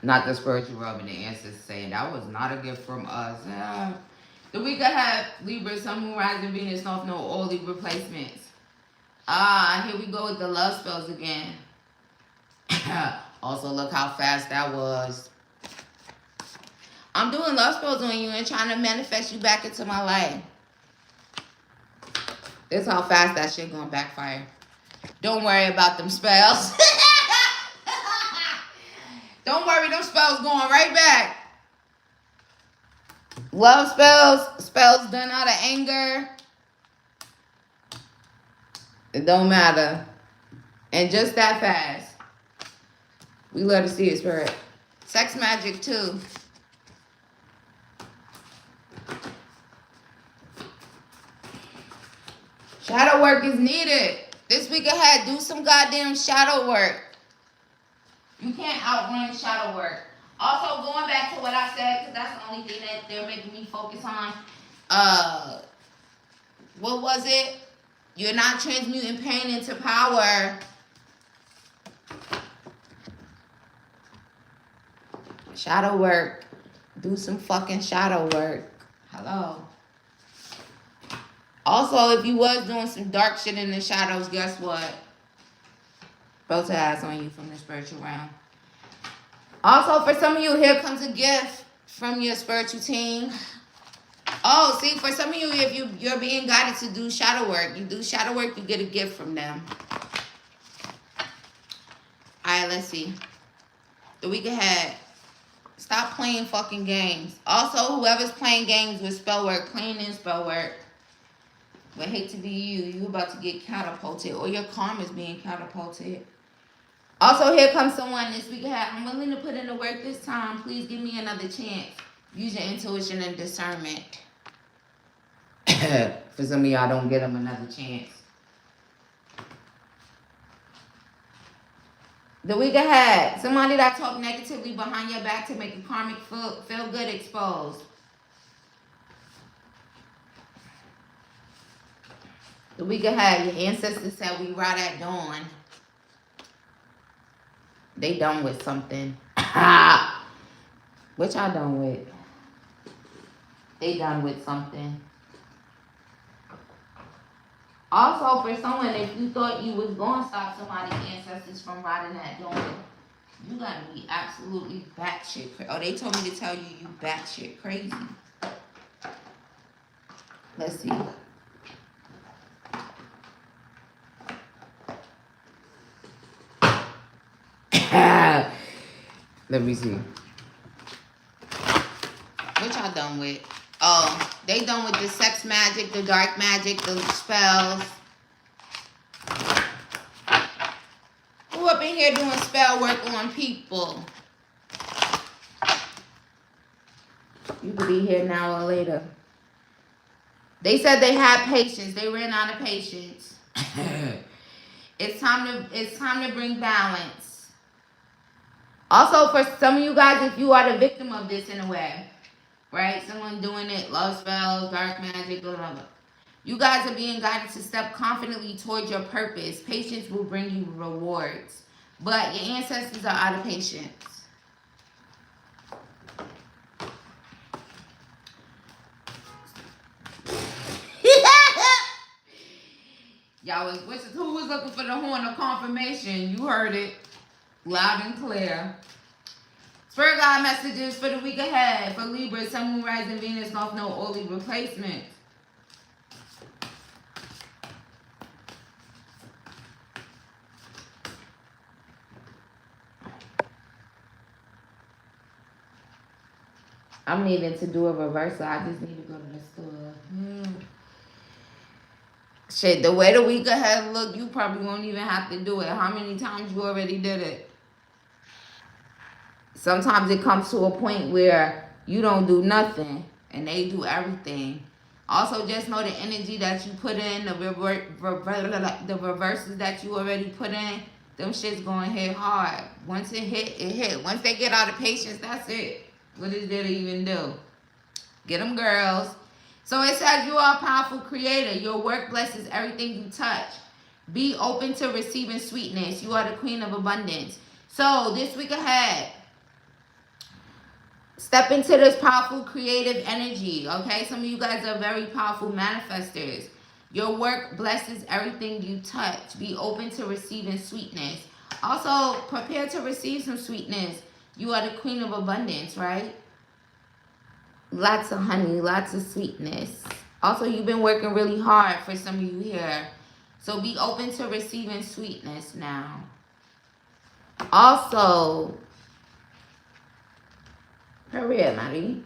Not the spiritual rubbing, the ancestors saying that was not a gift from us. The week ahead, Libra, Sun, Moon, Rising, Venus, North Node, all Libra placements. Here we go with the love spells again. Also, look how fast that was. I'm doing love spells on you and trying to manifest you back into my life. This how fast that shit gonna backfire. Don't worry about them spells. Don't worry, them spells going right back. Love spells, spells done out of anger. It don't matter. And just that fast. We love to see it, Spirit. Sex magic too. Shadow work is needed. This week ahead, do some goddamn shadow work. You can't outrun shadow work. Also, going back to what I said, because that's the only thing that they're making me focus on. What was it? You're not transmuting pain into power. Shadow work. Do some fucking shadow work. Hello. Also, if you was doing some dark shit in the shadows, guess what? Both eyes on you from the spiritual realm. Also, for some of you, here comes a gift from your spiritual team. Oh, see, for some of you, if you're being guided to do shadow work, you do shadow work, you get a gift from them. All right, let's see. The week ahead. Stop playing fucking games. Also, whoever's playing games with spell work, playing in spell work, would hate to be you. You about to get catapulted, or your karma's being catapulted. Also, here comes someone this week ahead. I'm willing to put in the work this time. Please give me another chance. Use your intuition and discernment. For some of y'all, don't get them another chance. The week ahead. Somebody that talk negatively behind your back to make a karmic feel good exposed. The week ahead, your ancestors said we ride at dawn. They done with something. What y'all done with? They done with something. Also, for someone, if you thought you was going to stop somebody's ancestors from riding at dawn, you got to be absolutely batshit crazy. Oh, they told me to tell you you batshit crazy. Let's see. Let me see. What y'all done with? Oh, they done with the sex magic, the dark magic, the spells. Who up in here doing spell work on people? You could be here now or later. They said they had patience. They ran out of patience. It's time to bring balance. Also, for some of you guys, if you are the victim of this in a way, right? Someone doing it, love spells, dark magic, blah, blah, blah. You guys are being guided to step confidently towards your purpose. Patience will bring you rewards. But your ancestors are out of patience. Y'all who was looking for the horn of confirmation? You heard it loud and clear. Spirit guide messages for the week ahead for Libra, Sun, Moon, Rising, Venus, North Node, or Libra placement. I'm needing to do a reversal. I just need to go to the store. Shit, the way the week ahead look, you probably won't even have to do it. How many times you already did it? Sometimes it comes to a point where you don't do nothing and they do everything. Also, just know the energy that you put in, the reverses that you already put in, them shit's going to hit hard. Once it hit, it hit. Once they get out of patience, that's it. What is there to even do? Get them, girls. So it says you are a powerful creator. Your work blesses everything you touch. Be open to receiving sweetness. You are the queen of abundance. So this week ahead, step into this powerful creative energy, okay? Some of you guys are very powerful manifestors. Your work blesses everything you touch. Be open to receiving sweetness. Also, prepare to receive some sweetness. You are the queen of abundance, right? Lots of honey, lots of sweetness. Also, you've been working really hard for some of you here. So be open to receiving sweetness now. Also, hurry up, Maddie.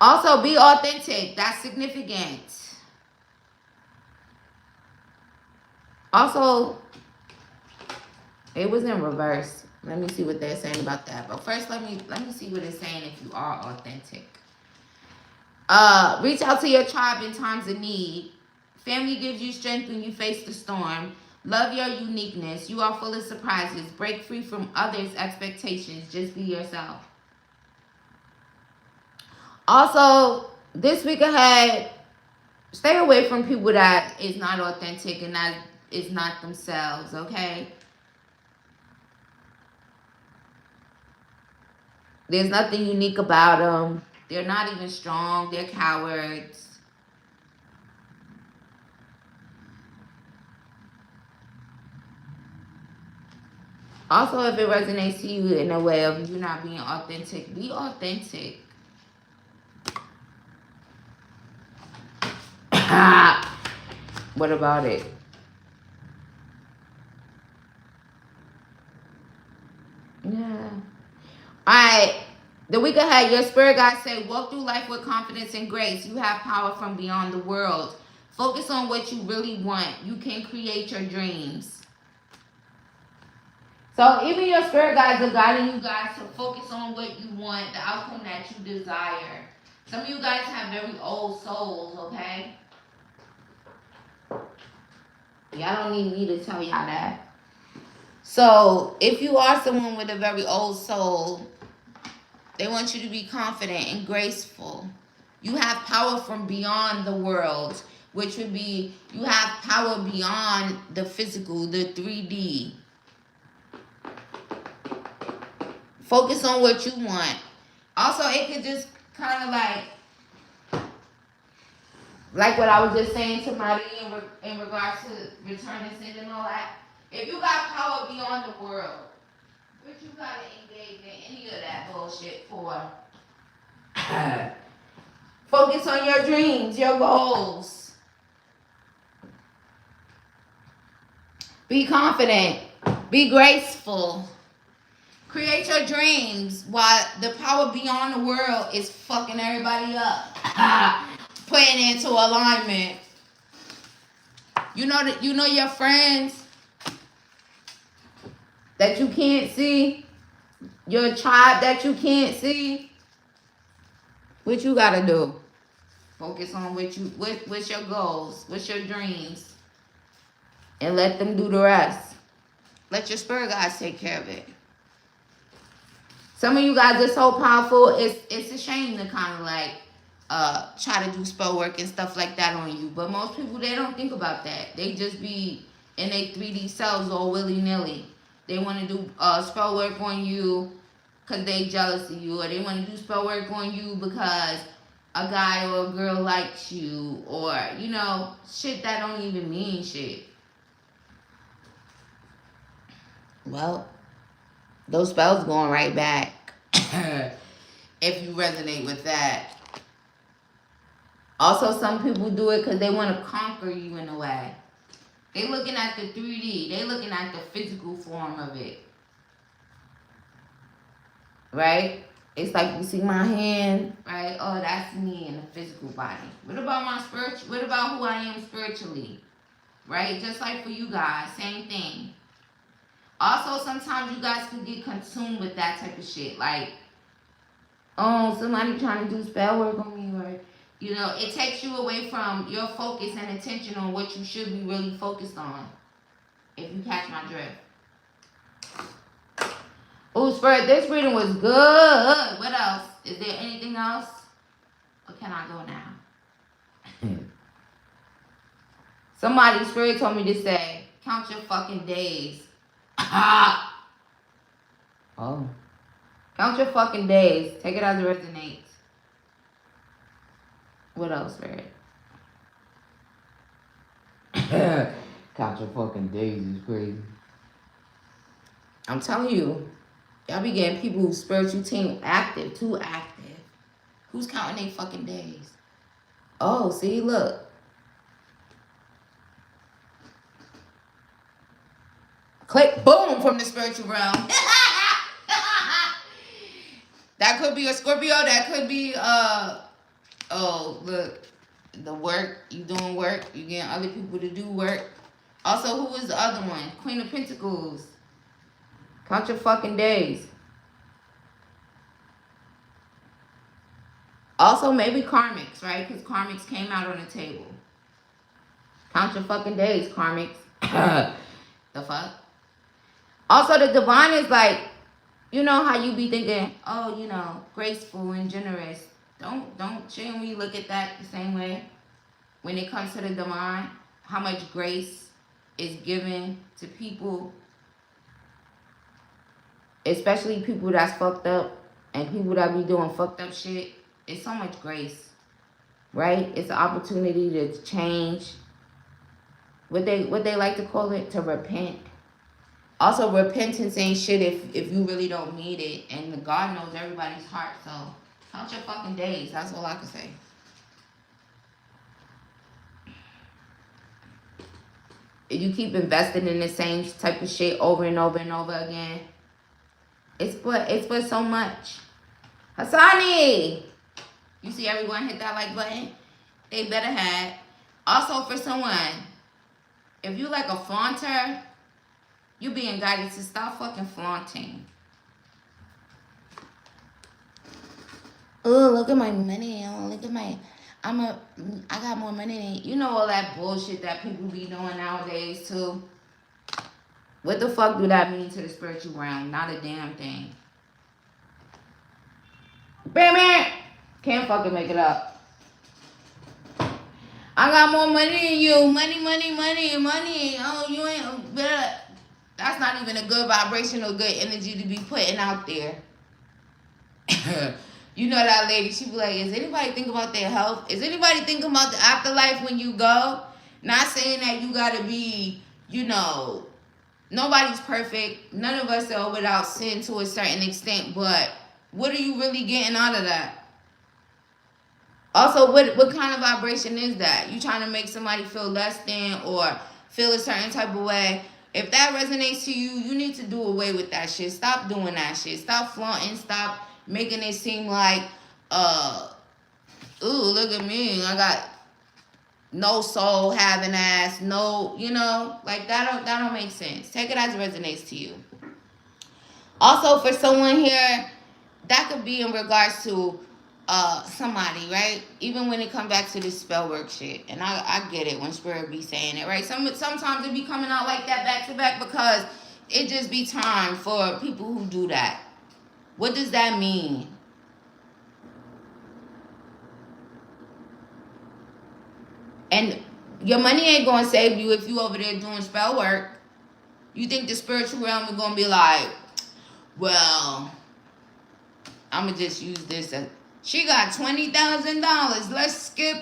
Also, be authentic. That's significant. Also, it was in reverse. Let me see what they're saying about that. But first, let me see what it's saying if you are authentic. Reach out to your tribe in times of need. Family gives you strength when you face the storm. Love your uniqueness. You are full of surprises. Break free from others' expectations. Just be yourself. Also, this week ahead, stay away from people that is not authentic and that is not themselves, okay? There's nothing unique about them. They're not even strong. They're cowards. Also, if it resonates to you in a way of you not being authentic, be authentic. What about it? Yeah. Alright. The week ahead, your spirit guides say, walk through life with confidence and grace. You have power from beyond the world. Focus on what you really want. You can create your dreams. So even your spirit guides are guiding you guys to focus on what you want, the outcome that you desire. Some of you guys have very old souls, okay? Y'all don't need me to tell y'all that. So if you are someone with a very old soul, they want you to be confident and graceful. You have power from beyond the world, which would be you have power beyond the physical, the 3D. Focus on what you want. Also, it could just kind of like what I was just saying to Marie in regards to return and sin and all that. If you got power beyond the world, what you gotta engage in any of that bullshit for? Focus on your dreams, your goals. Be confident. Be graceful. Create your dreams while the power beyond the world is fucking everybody up. Putting it into alignment. You know your friends that you can't see, your tribe that you can't see. What you gotta do? Focus on what's your goals, what's your dreams, and let them do the rest. Let your spirit guides take care of it. Some of you guys are so powerful, it's a shame to kind of try to do spell work and stuff like that on you. But most people, they don't think about that. They just be in their 3D selves all willy-nilly. They want to do spell work on you because they jealous of you. Or they want to do spell work on you because a guy or a girl likes you. Or, shit that don't even mean shit. Well, those spells going right back. If you resonate with that. Also, some people do it because they want to conquer you in a way. They looking at the 3D. They looking at the physical form of it. Right? It's like you see my hand, right? Oh, that's me in the physical body. What about my spiritual? What about who I am spiritually? Right? Just like for you guys, same thing. Also, sometimes you guys can get consumed with that type of shit. Like, oh, somebody trying to do spell work on me, or it takes you away from your focus and attention on what you should be really focused on. If you catch my drift. Oh, Spirit, this reading was good. What else? Is there anything else? Or can I go now? Somebody, Spirit told me to say, count your fucking days. Oh. Count your fucking days. Take it as it resonates. What else, Spirit? Count your fucking days is crazy. I'm telling you, y'all be getting people whose spiritual team active, too active. Who's counting their fucking days? Oh, see, look. Click, boom, from the spiritual realm. That could be a Scorpio. That could be, oh, look. The work. You doing work. You getting other people to do work. Also, who is the other one? Queen of Pentacles. Count your fucking days. Also, maybe karmics, right? Because karmics came out on the table. Count your fucking days, karmics. The fuck? Also, the divine is like, you know how you be thinking, oh, you know, graceful and generous. Shouldn't we look at that the same way? When it comes to the divine, how much grace is given to people, especially people that's fucked up and people that be doing fucked up shit. It's so much grace, right? It's an opportunity to change. What they like to call it, to repent. Also, repentance ain't shit if you really don't need it, and God knows everybody's heart. So count your fucking days. That's all I can say. If you keep investing in the same type of shit over and over and over again, it's for so much. Hassani, you see everyone hit that like button? They better have. Also, for someone, if you like a flaunter, you being guided to stop fucking flaunting. Oh, look at my money. Oh, look at my... I got more money than you. Know all that bullshit that people be doing nowadays too. What the fuck do that mean to the spiritual realm? Not a damn thing. Baby, can't fucking make it up. I got more money than you. Money, money, money, money. Oh, you ain't better. That's not even a good vibration or good energy to be putting out there. You know that lady, she be like, is anybody thinking about their health? Is anybody thinking about the afterlife when you go? Not saying that you gotta be, you know, nobody's perfect. None of us are without sin to a certain extent, but what are you really getting out of that? Also, what kind of vibration is that? You trying to make somebody feel less than or feel a certain type of way? If that resonates to you, you need to do away with that shit. Stop doing that shit. Stop flaunting. Stop making it seem like, ooh, look at me. I got no soul, having ass, no, you know, like that don't make sense. Take it as it resonates to you. Also, for someone here, that could be in regards to somebody, right? Even when it comes back to this spell work shit. And I get it when Spirit be saying it, right? Sometimes it be coming out like that back to back because it just be time for people who do that. What does that mean? And your money ain't going to save you if you over there doing spell work. You think the spiritual realm is going to be like, well, I'm going to just use this. She got $20,000. Let's skip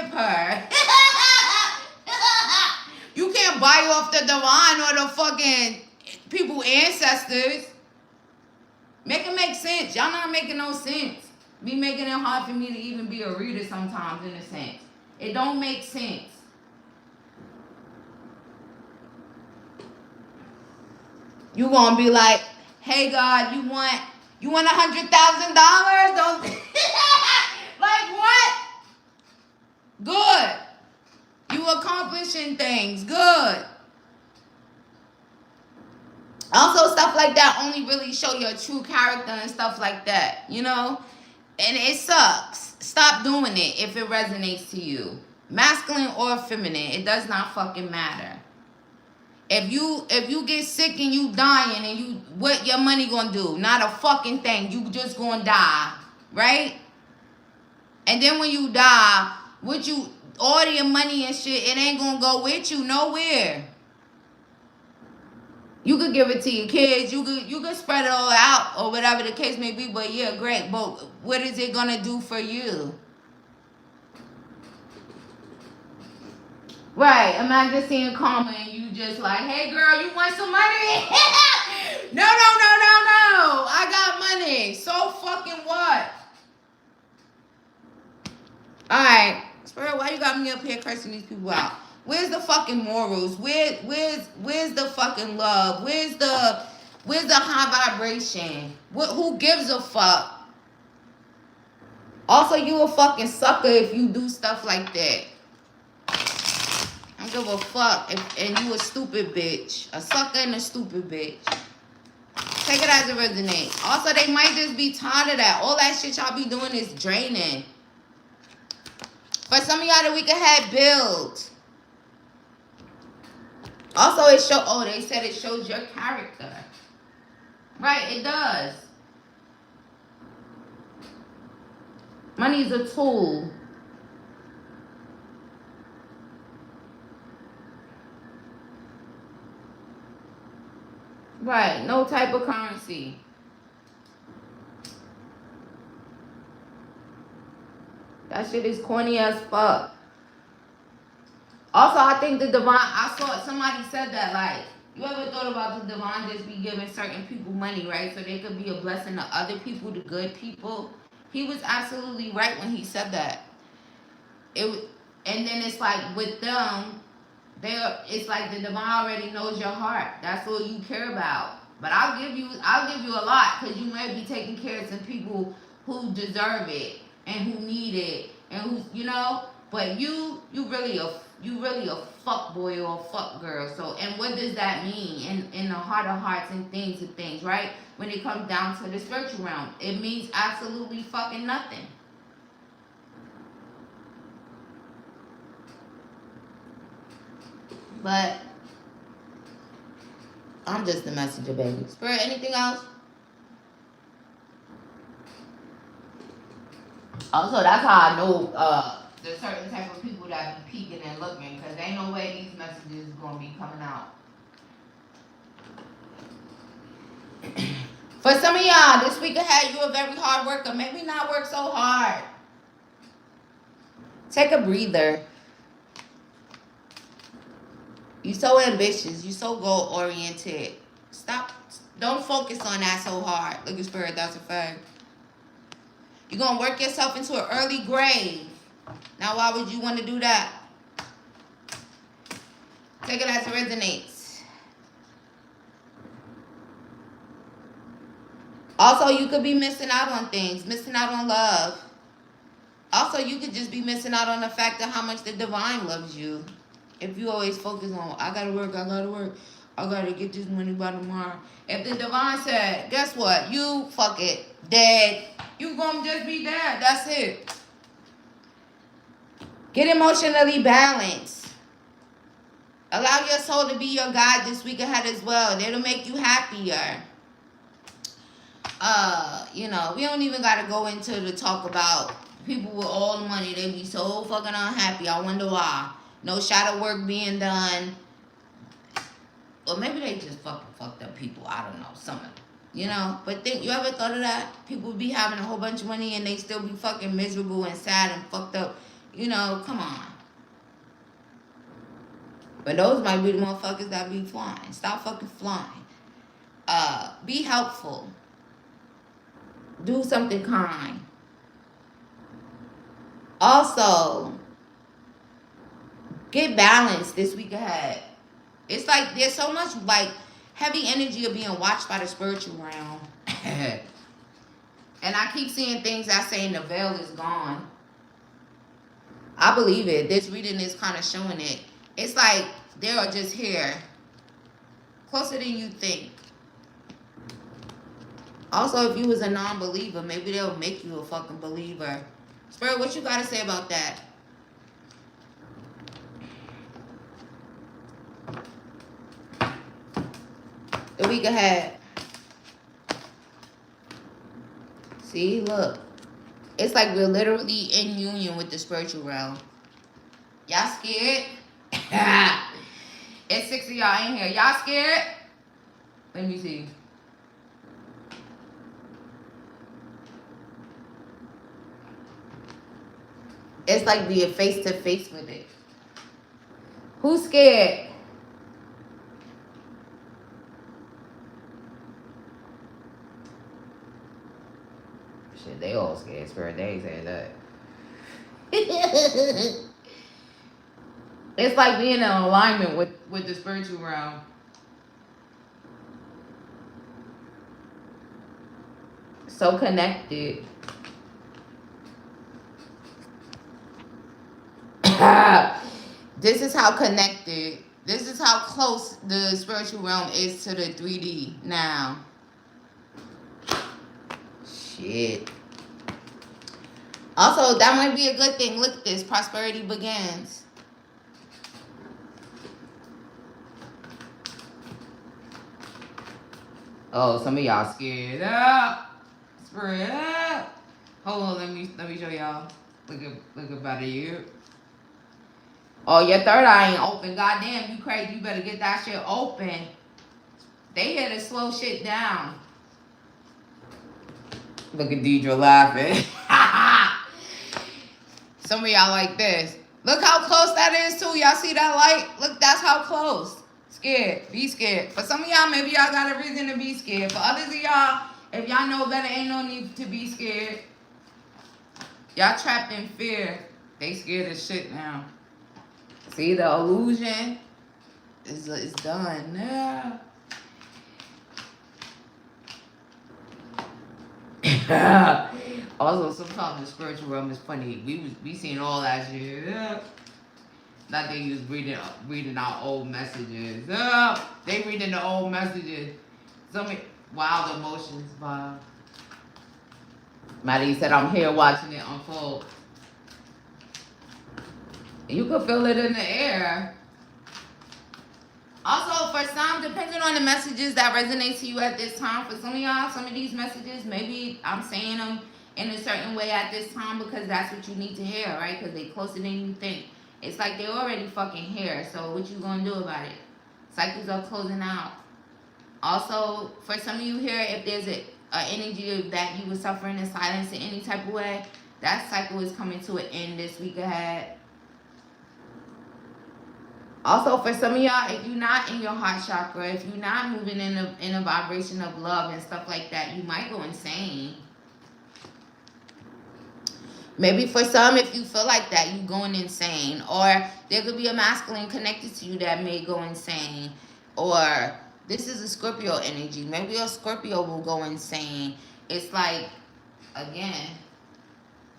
her. You can't buy off the divine or the fucking people ancestors. Make it make sense. Y'all not making no sense. Be making it hard for me to even be a reader sometimes, in a sense. It don't make sense. You gonna be like, hey God, you want $100,000? Don't like what? Good. You accomplishing things. Good. Also, stuff like that only really show your true character and stuff like that, you know? And it sucks. Stop doing it if it resonates to you. Masculine or feminine, it does not fucking matter. If you get sick and you dying and what your money gonna do? Not a fucking thing. You just gonna die, right? And then when you die, all your money and shit, it ain't gonna go with you nowhere. You could give it to your kids. You could spread it all out or whatever the case may be. But yeah, great. But what is it gonna do for you? Right. Imagine seeing Karma and you just like, hey girl, you want some money? No. I got money. So fucking what? time you up here cursing these people out? Where's the fucking morals? Where's the fucking love? Where's the high vibration? Who gives a fuck? Also, you a fucking sucker if you do stuff like that. I don't give a fuck. And you a stupid bitch. A sucker and a stupid bitch. Take it as it resonates. Also, they might just be tired of that. All that shit y'all be doing is draining. For some of y'all, the week ahead build. Also, they said it shows your character. Right, it does. Money is a tool. Right, no type of currency. That shit is corny as fuck. Also, I think the divine, I saw somebody said that, like, you ever thought about the divine just be giving certain people money, right? So they could be a blessing to other people, to good people. He was absolutely right when he said that. And then it's like with them, it's like the divine already knows your heart. That's all you care about. But I'll give you a lot, because you may be taking care of some people who deserve it and who need it and who, you know. But you really a fuck boy or a fuck girl. So, and what does that mean in the heart of hearts and things, right? When it comes down to the spiritual realm, it means absolutely fucking nothing. But I'm just the messenger, baby. Spirit, anything else? Also, that's how I know there's certain type of people that be peeking and looking, because ain't no way these messages is going to be coming out. For some of y'all, this week ahead, you're a very hard worker. Maybe not work so hard. Take a breather. You're so ambitious. You're so goal-oriented. Stop. Don't focus on that so hard. Look at Spirit. That's a fact. You're going to work yourself into an early grave. Now, why would you want to do that? Take it as it resonates. Also, you could be missing out on things. Missing out on love. Also, you could just be missing out on the fact of how much the divine loves you. If you always focus on, I gotta work, I gotta get this money by tomorrow. If the divine said, guess what? You fuck it, dead. You gonna just be dead. That's it. Get emotionally balanced. Allow your soul to be your guide this week ahead as well. It'll make you happier. You know, we don't even gotta go into the talk about people with all the money. They be so fucking unhappy. I wonder why. No shadow work being done. Or maybe they just fucking fucked up people. I don't know. Something. You know? But you ever thought of that? People be having a whole bunch of money and they still be fucking miserable and sad and fucked up. You know? Come on. But those might be the motherfuckers that be flying. Stop fucking flying. Be helpful. Do something kind. Also, get balanced this week ahead. It's like there's so much like heavy energy of being watched by the spiritual realm. And I keep seeing things that saying the veil is gone. I believe it. This reading is kind of showing it. It's like they are just here. Closer than you think. Also, if you was a non-believer, maybe they'll make you a fucking believer. Spirit, what you got to say about that? The week ahead. See, look. It's like we're literally in union with the spiritual realm. Y'all scared? It's 6 of y'all in here. Y'all scared? Let me see. It's like being face to face with it. Who's scared? Shit, they all scared. Spirit, they ain't saying that. It's like being in alignment with the spiritual realm. So connected. This is how connected. This is how close the spiritual realm is to the 3D now. Shit. Also, that might be a good thing. Look at this. Prosperity begins. Oh, some of y'all scared up. Spread up. Hold on, let me show y'all. Look about you. Oh, your third eye ain't open. Goddamn, you crazy. You better get that shit open. They here to slow shit down. Look at Deidre laughing. Some of y'all like this. Look how close that is too. Y'all see that light? Look, that's how close. Scared. Be scared. For some of y'all, maybe y'all got a reason to be scared. For others of y'all, if y'all know better, ain't no need to be scared. Y'all trapped in fear. They scared as shit now. See, the illusion is done. Yeah. Also, sometimes the spiritual realm is funny. We seen all that shit. Yeah. That they was reading our old messages. They reading the old messages. Some wild emotions, Bob. Maddie said, I'm here watching it unfold. You could feel it in the air. Also, for some, depending on the messages that resonate to you at this time, for some of y'all, some of these messages, maybe I'm saying them in a certain way at this time because that's what you need to hear, right? Because they closer than you think. It's like they're already fucking here, so what you gonna do about it? Cycles are closing out. Also, for some of you here, if there's a energy that you were suffering in silence in any type of way, that cycle is coming to an end this week ahead. Also, for some of y'all, if you're not in your heart chakra, if you're not moving in a vibration of love and stuff like that, you might go insane. Maybe for some, if you feel like that, you're going insane. Or there could be a masculine connected to you that may go insane. Or this is a Scorpio energy. Maybe a Scorpio will go insane. It's like, again,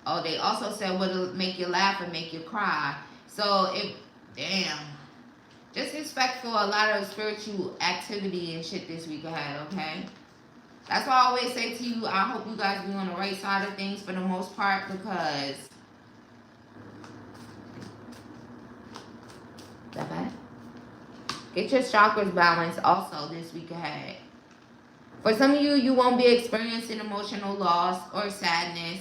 oh, they also said what'll make you laugh and make you cry. So, damn. Just expect for a lot of spiritual activity and shit this week ahead, okay? That's why I always say to you, I hope you guys be on the right side of things for the most part, because... Is that bad? Get your chakras balanced also this week ahead. For some of you, you won't be experiencing emotional loss or sadness.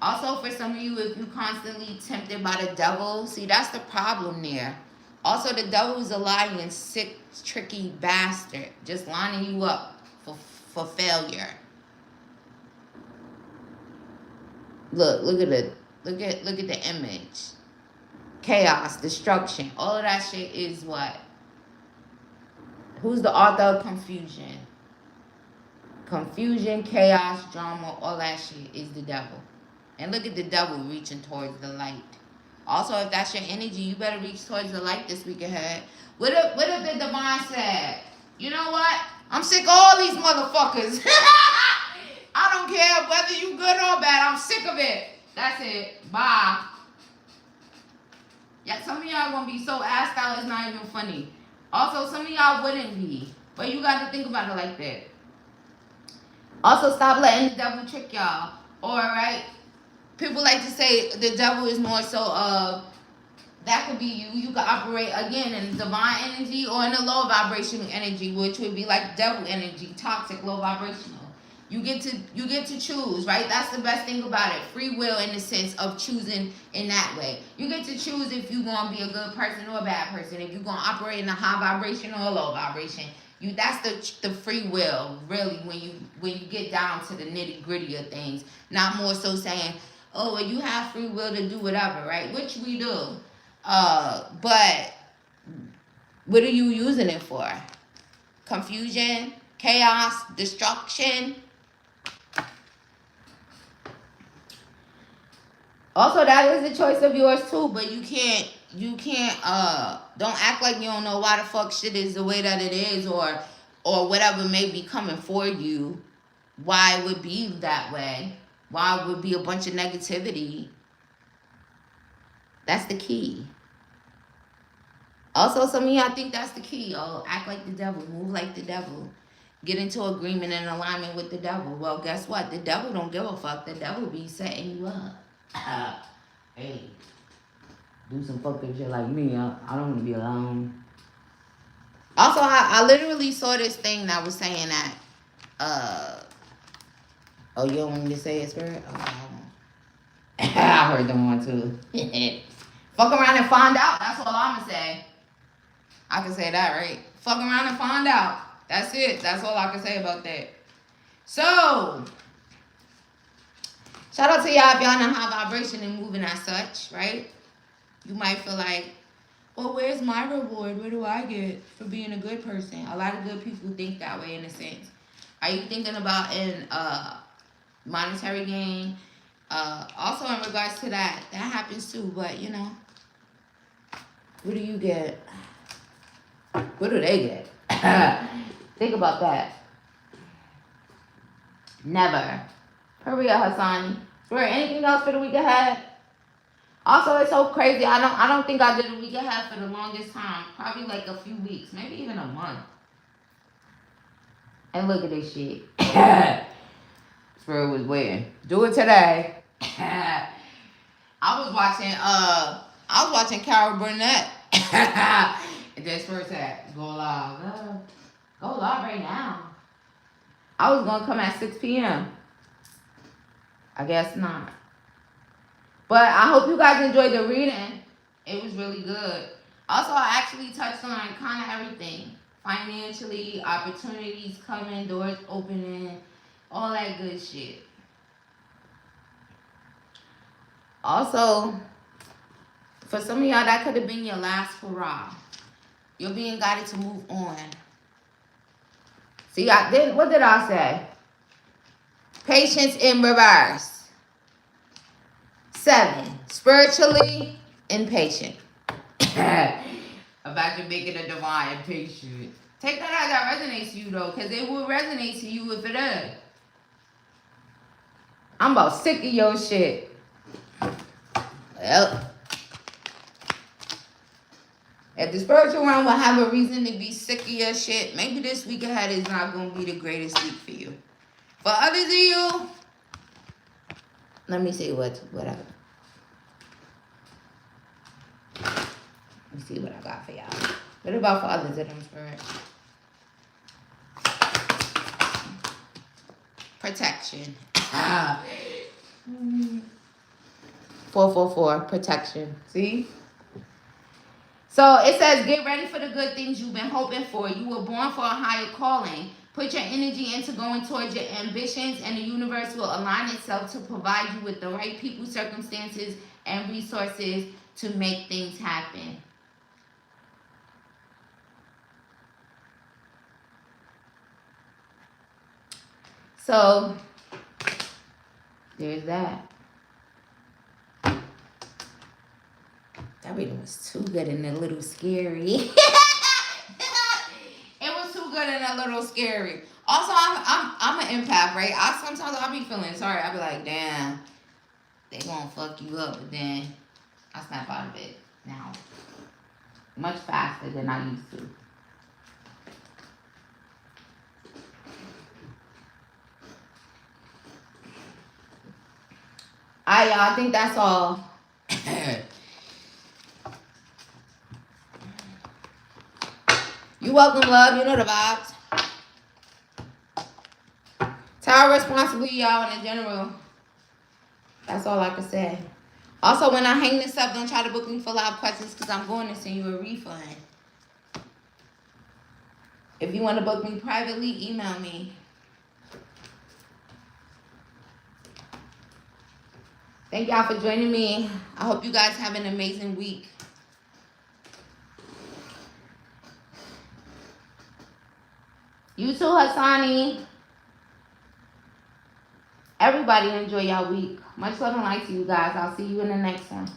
Also, for some of you, if you're constantly tempted by the devil, see, that's the problem there. Also, the devil is a lying, sick, tricky bastard, just lining you up for failure. Look at the image. Chaos, destruction, all of that shit is what? Who's the author of confusion? Confusion, chaos, drama, all that shit is the devil. And look at the devil reaching towards the light. Also, if that's your energy, you better reach towards the light this week ahead. What if the divine said, you know what? I'm sick of all these motherfuckers. I don't care whether you good or bad. I'm sick of it. That's it. Bye. Yeah, some of y'all gonna be so assed out it's not even funny. Also, some of y'all wouldn't be. But you got to think about it like that. Also, stop letting the devil trick y'all. Or, right? People like to say the devil is more so that could be you. You could operate again in divine energy or in a low vibrational energy, which would be like devil energy, toxic, low vibrational. You get to choose, right? That's the best thing about it. Free will in the sense of choosing in that way. You get to choose if you're gonna be a good person or a bad person. If you're gonna operate in a high vibration or a low vibration. That's the free will, really, when you get down to the nitty gritty of things. Not more so saying, oh, well, you have free will to do whatever, right? Which we do. But what are you using it for? Confusion, chaos, destruction. Also, that is a choice of yours too, but you can't you can't don't act like you don't know why the fuck shit is the way that it is, or whatever may be coming for you, why it would be that way, why it would be a bunch of negativity. That's the key. Also, some of y'all think that's the key. Oh, act like the devil, move like the devil, get into agreement and alignment with the devil. Well, guess what? The devil don't give a fuck. The devil be setting you up. Hey, do some fucking shit like me. I don't want to be alone. Also, I literally saw this thing that was saying that, oh, you don't want me to say it, Spirit? Oh, I heard them one too. Fuck around and find out. That's all I'm going to say. I can say that, right? Fuck around and find out. That's it. That's all I can say about that. So, shout out to y'all if y'all know how vibration and moving as such, right? You might feel like, well, where's my reward? What do I get for being a good person? A lot of good people think that way in a sense. Are you thinking about in monetary gain? Also in regards to that happens too, but you know, what do you get? What do they get? Think about that. Never. Hurry up, Hassani. Spirit, anything else for the week ahead? Also, it's so crazy. I don't think I did a week ahead for the longest time. Probably like a few weeks, maybe even a month. And look at this shit. Spirit was waiting. Do it today. I was watching Carol Burnett. And then Spirit said, go live. Go live right now. I was gonna come at 6 p.m. I guess not. But I hope you guys enjoyed the reading. It was really good. Also, I actually touched on kind of everything. Financially, opportunities coming, doors opening, all that good shit. Also, for some of y'all, that could have been your last hurrah. You're being guided to move on. See, what did I say? Patience in reverse. 7, spiritually impatient. Imagine making a divine impatient. Take that as that resonates to you though, because it will resonate to you if it is. I'm about sick of your shit. Well, if the spiritual realm will have a reason to be sick of your shit, maybe this week ahead is not going to be the greatest week for you. For others of you, let me see whatever. Let me see what I got for y'all. What about for others of them, Spirit? Protection. 444, protection. See? So it says, get ready for the good things you've been hoping for. You were born for a higher calling. Put your energy into going towards your ambitions, and the universe will align itself to provide you with the right people, circumstances, and resources to make things happen. So, there's that. That reading was too good and a little scary. It was too good and a little scary. Also, I'm an empath, right? Sometimes I'll be feeling sorry. I'll be like, damn, they gonna fuck you up, but then I snap out of it now, much faster than I used to. Alright, y'all, I think that's all. You welcome, love. You know the vibes. Tower responsibly, y'all, in general. That's all I can say. Also, when I hang this up, don't try to book me for live questions because I'm going to send you a refund. If you want to book me privately, email me. Thank y'all for joining me. I hope you guys have an amazing week. You too, Hassani. Everybody enjoy y'all week. Much love and light to you guys. I'll see you in the next one.